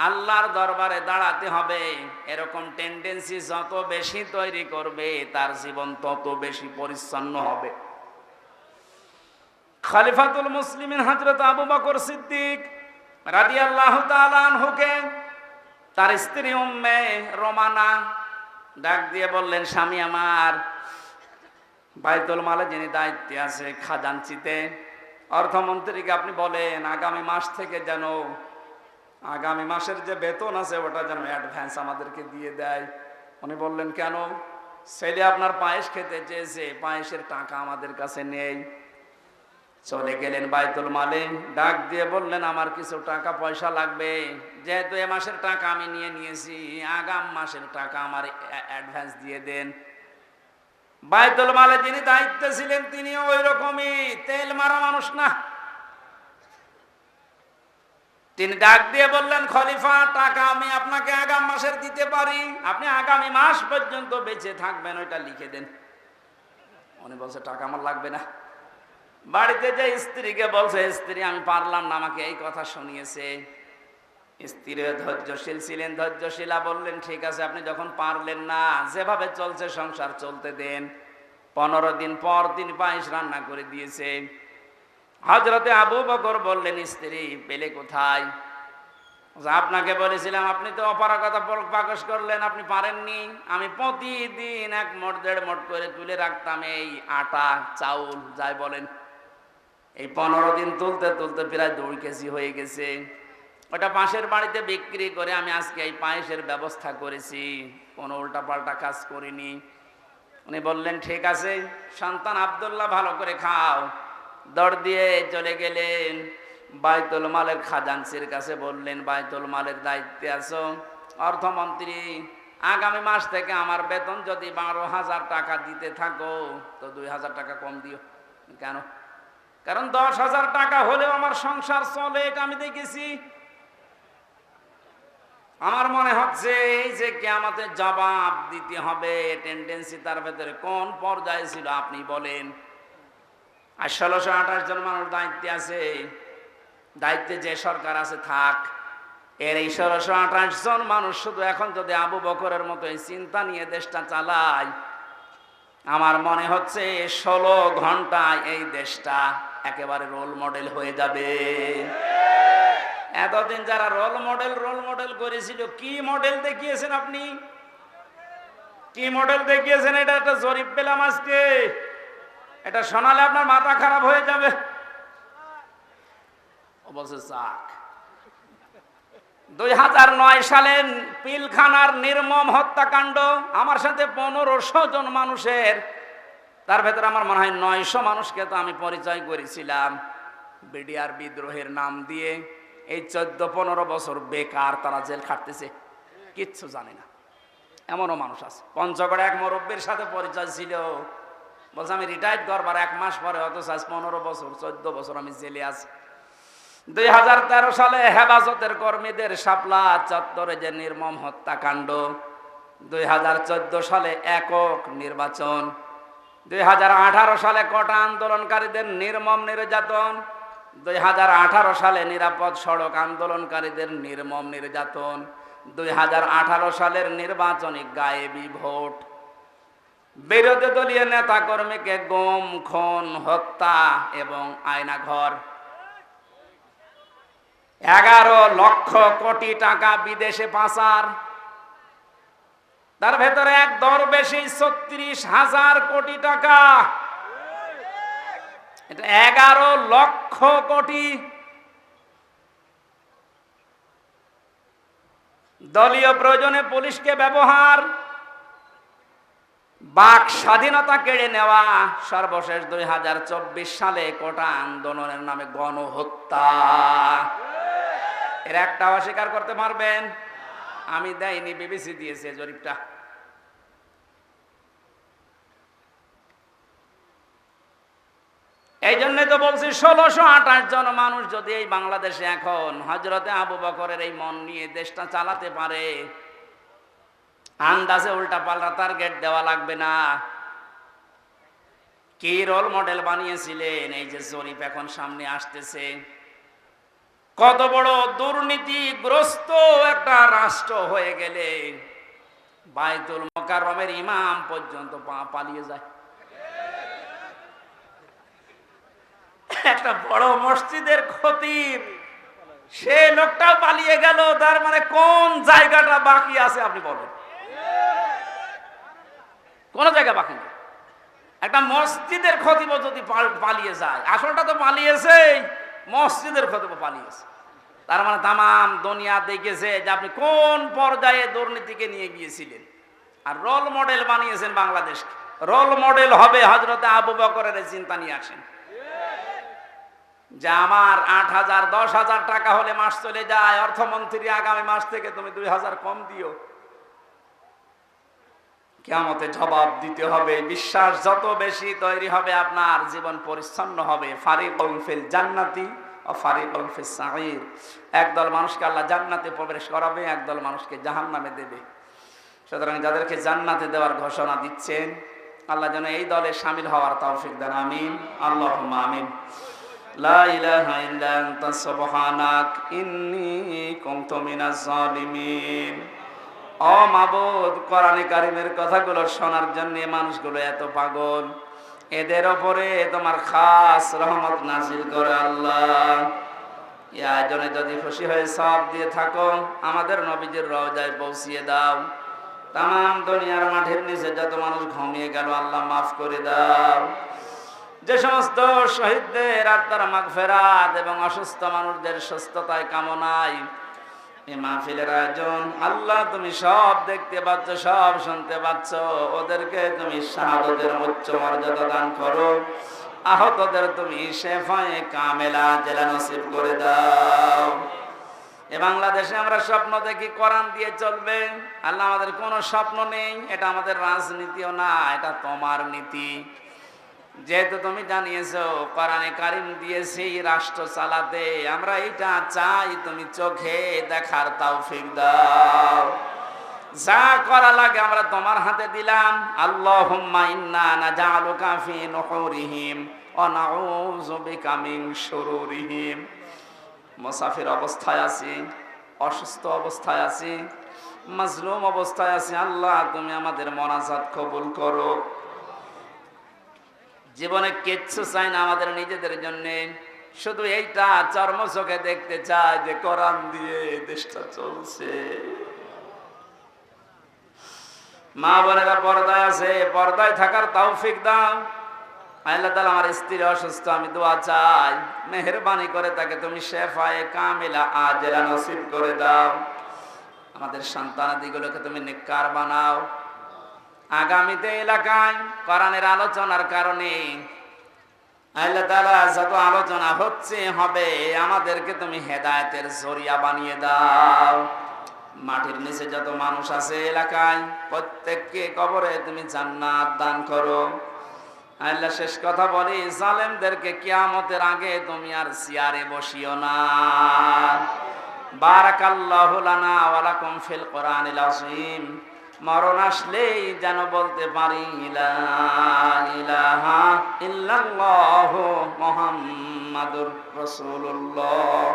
আল্লাহর দরবারে দাঁড়াতে হবে, এরকম টেন্ডেন্সি যত বেশি তৈরি করবে তার জীবন তত বেশি পরিচ্ছন্ন হবে। খলিফাতুল মুসলিমিন হযরত আবু বকর সিদ্দিক রাদিয়াল্লাহু তাআলা আনহুকে তার স্ত্রী উম্মে রোমানা ডাক দিয়ে বললেন, স্বামী আমার, বাইতুল মালে যিনি দায়িত্বে আছে খাজানচিতে, অর্থমন্ত্রীকে আপনি বলেন আগামী মাস থেকে যেন আগামী মাসের যে বেতন আছে ওটা যেন অ্যাডভান্স আমাদেরকে দিয়ে দেয়। উনি বললেন, কেন? ছেলে আপনার পায়েস খেতে চেয়েছে, পায়েসের টাকা আমাদের কাছে নেই। চলে গেলেন বাইতুল মালে, ডাক দিয়ে বললেন, আমার কিছু টাকা পয়সা লাগবে, যেহেতু এ মাসের টাকা আমি নিয়ে নিয়েছি, আগাম মাসের টাকা আমার অ্যাডভান্স দিয়ে দেন। বাইতুল মালে যিনি দায়িত্বে ছিলেন তিনিও ওই রকমই তেল মারা মানুষ না। তিনি ডাক দিয়ে বললেন, খলিফা, টাকা আমি আপনাকে আগাম মাসের দিতে পারি, আপনি আগামী মাস পর্যন্ত বেঁচে থাকবেন, ওইটা লিখে দেন। উনি বলছে, টাকা আমার লাগবে না। বাড়িতে যে স্ত্রীকে বলছে, স্ত্রী আমি পারলাম না, আমাকে এই কথা শুনিয়েছে। স্ত্রী ধৈর্যশীল ছিলেন, ধৈর্যশীলা বললেন, ঠিক আছে, আপনি যখন পারলেন না, যেভাবে চলছে সংসার চলতে দেন। 15 দিন পর তিনি পায়েস রান্না করে দিয়েছে। হযরতে আবু বকর বললেন, স্ত্রী পেলে কোথায়? আপনাকে বলেছিলাম, আপনি তো অপারগতা প্রকাশ করলেন, আপনি পারেননি। আমি প্রতিদিন 1 মুঠ 1.5 মুঠ করে তুলে রাখতাম এই আটা চাউল, যাই বলেন। এই 15 দিন তুলতে তুলতে প্রায় 2 কেজি হয়ে গেছে। ওটা পাশের বাড়িতে বিক্রি করে আমি আজকে এই পায়েসের ব্যবস্থা করেছি, কোনো উল্টাপাল্টা কাজ করিনি। উনি বললেন, ঠিক আছে, সন্তান আব্দুল্লাহ ভালো করে খাও। দৌড় দিয়ে চলে গেলেন বাইতুল মালের খাজানচির কাছে, বললেন, বাইতুল মালের দায়িত্বে আছো, অর্থমন্ত্রী, আগামী মাস থেকে আমার বেতন যদি 12,000 টাকা দিতে থাকো তো 2,000 টাকা কম দিও। কেন? কারণ 10,000 টাকা হলেও আমার সংসার চলে, এটা আমি দেখেছি। আমার মনে হচ্ছে এই যে কিয়ামতের জবাব দিতে হবে, টেন্ডেন্সি তার ভেতরে কোন পর্যায়ে ছিল আপনি বলেন। আর 1628 জন মানুষ দায়িত্বে আছে, দায়িত্বে যে সরকার আছে থাক, এর এই 1628 জন মানুষ শুধু এখন যদি আবু বকরের মতো এই চিন্তা নিয়ে দেশটা চালায়, আমার মনে হচ্ছে 16 ঘন্টায় এই দেশটা একেবারে রোল মডেল হয়ে যাবে। এতদিন যারা রোল মডেল করেছিল, কি মডেল দেখিয়েছেন আপনি? কি মডেল দেখিয়েছেন? এটা একটা জরিপ পেলাম আজকে, এটা শোনালে আপনার মাথা খারাপ হয়ে যাবে। অবশ্য চাক 2009 সালে পিলখানার নির্মম হত্যাকাণ্ড, আমার সাথে 1500 জন মানুষের, তার ভেতরে আমার মনে হয় 900 মানুষকে তো আমি পরিচয় করেছিলাম বিডিআর বিদ্রোহের নাম দিয়ে। এই 14-15 বছর বেকার তারা জেল খাটতেছে, কিচ্ছু জানে না। এমনও মানুষ আছে। পঞ্চগড়ে এক মুরব্বীর সাথে পরিচয় ছিল, বলছে আমি রিটায়ার্ড করবার 1 মাস পরে, অথচ আজ 15 বছর 14 বছর আমি জেলে আছি। 2013 সালে হেফাজতের কর্মীদের শাপলা চত্বরে যে নির্মম হত্যাকাণ্ড, 2014 সালে একক নির্বাচন, 2018 সালে কোটা আন্দোলনকারীদের নির্মম নির্যাতন, 2018 সালে নিরাপদ সড়ক আন্দোলনকারীদের নির্মম নির্যাতন, 2018 সালের নির্বাচনী গায়েবী ভোট, বিরোধী দলীয় নেতা কর্মীকে গুম, খুন, হত্যা এবং আয়নাঘর, 11 লক্ষ কোটি টাকা বিদেশে পাচার, তার ভেতরে এক দরবেশী 36,000 কোটি টাকা, এটা 11 লক্ষ কোটি। দলীয় প্রয়োজনে পুলিশকে ব্যবহার, বাক স্বাধীনতা কেড়ে নেওয়া, সর্বশেষ 2024 সালে কোটা আন্দোলনের নামে গণহত্যা। এর একটা অস্বীকার করতে পারবেন? আমি দেয়নি, বিবিসি দিয়েছে জরিপটা। এই জন্যই তো বলছি 1628 জন মানুষ যদি এই বাংলাদেশে এখন হযরতে আবু বকরের এই মন নিয়ে দেশটা চালাতে পারে, আন্দাজে উল্টা পাল্টা টার্গেট দেওয়া লাগবে না। কি রোল মডেল বানিয়েছিলেন, এই যে জরিপ এখন সামনে আসতেছে। কত বড় দুর্নীতিগ্রস্ত একটা রাষ্ট্র হয়ে গেলে বাইতুল মুকাররমের ইমাম পর্যন্ত পালিয়ে যায়। একটা বড় মসজিদের খতিব, সে লোকটাও পালিয়ে গেল। তার মানে কোন জায়গাটা বাকি আছে আপনি বলেন? কোন জায়গা বাকি নেই। একটা মসজিদের খতিব যদি পালিয়ে যায়, আসলটা তো পালিয়েছে, মসজিদের খতিব পালিয়েছে। তার মানে তামাম দুনিয়া দেখেছে যে আপনি কোন পর্যায়ে দুর্নীতিকে নিয়ে গিয়েছিলেন, আর রোল মডেল বানিয়েছেন বাংলাদেশকে। রোল মডেল হবে হযরতে আবু বকরের চিন্তা নিয়ে আসেন যে আমার 8,000 10,000 টাকা হলে মাস চলে যায়, অর্থমন্ত্রী আগামী মাস থেকে তুমি 2,000 কম দিও। কিয়ামতে জবাব দিতে হবে। বিশ্বাস যত বেশি তৈরি হবে, আপনার জীবন পরিচ্ছন্ন হবে। ফারিকুন ফিল জান্নাতি ওয়া ফারিকুন ফিস সাঈর। একদল মানুষকে আল্লাহ জান্নাতে প্রবেশ করাবে, একদল মানুষকে জাহান্নামে দেবে। সুতরাং যাদেরকে জান্নাতে দেওয়ার ঘোষণা দিচ্ছেন, আল্লাহ যেন এই দলে শামিল হওয়ার তৌফিক দেন। আমিন, আল্লাহুম্মা আমিন। লা ইলাহা ইল্লা আনতা সুবহানাক ইন্নী কুনতু মিনাজ জালিমিন। ও মাবুদ, কোরআনে কারীমের কথাগুলো শোনার জন্য মানুষগুলো এত পাগল, এদের উপরে তোমার খাস রহমত নাজিল করে আল্লাহ। এই আয়োজনে যদি খুশি হয়ে সব দিয়ে থাকো, আমাদের নবীজির রওজায় পৌঁছিয়ে দাও। তামাম দুনিয়ার মাঠের নিচে যত মানুষ ঘুমিয়ে গেল, আল্লাহ মাফ করে দাও। যে সমস্ত শহীদদের আত্মার মাগফিরাত এবং অসুস্থ মানুষদের সুস্থতায় কামনায় এই মাহফিলের আয়োজন, আল্লাহ তুমি সব দেখতে পাচ্ছ, সব শুনতে পাচ্ছ। ওদেরকে তুমি শাহাদাতের উচ্চ মর্যাদা দান করো। আহতদের তুমি শেফায়ে কামেলা জেলা নসিব করে দাও। এ বাংলাদেশে আমরা স্বপ্ন দেখি কোরআন দিয়ে চলবে। আল্লাহ, আমাদের কোনো স্বপ্ন নেই। এটা আমাদের রাজনীতিও না, এটা তোমার নীতি। যেহেতু তুমি জানিয়েছো কোরআনে কারীম দিয়েছি রাষ্ট্র চালাতে, আমরা এটা চাই তুমি চোখে দেখার তৌফিক দাও। যা করা লাগে আমরা তোমার হাতে দিলাম। আল্লাহুম্মা ইন্না নাজআলুকা ফি নুহুরিহিম ওয়া নাউযু বিকা মিন শুরুরিহিম। মুসাফির অবস্থায় আছি, অসুস্থ অবস্থায় আছি, মাজলুম অবস্থায় আছি। আল্লাহ, তুমি আমাদের মোনাজাত কবুল করো। জীবনে কিচ্ছু চাই না আমাদের নিজেদের জন্য, শুধু এইটা চর্ম চোখে দেখতে চাই যে কোরআন দিয়ে দেশটা চলছে। মা বোনেরা পর্দায় আছে, পর্দায় থাকার তৌফিক দাও। আল্লাহ তাআলা আমার স্ত্রী অসুস্থ, আমি দোয়া চাই, মেহেরবানি করে তাকে তুমি শেফায়ে কামিলা আজেলা নসিব করে দাও। আমাদের সন্তানাদিগুলোকে তুমি নেককার বানাও। আগামীতে এলাকায় কোরআনের আলোচনার কারণে আল্লাহ তাআলা যত আলোচনা হচ্ছে হবে, আমাদেরকে তুমি হেদায়েতের জরিয়া বানিয়ে দাও। মাটির নিচে যত মানুষ আছে এলাকায়, প্রত্যেককে কবরে তুমি জান্নাত দান করো। আল্লাহ শেষ কথা বলি, জালেমদেরকে কিয়ামতের আগে তুমি আর চেয়ারে বসিও না। বারাকাল্লাহু লানা ওয়া লাকুম ফিল কোরআনিল আযীম। মরণ আসলেই যেন বলতে পারি লা ইলাহা ইল্লাল্লাহু মুহাম্মাদুর রাসূলুল্লাহ।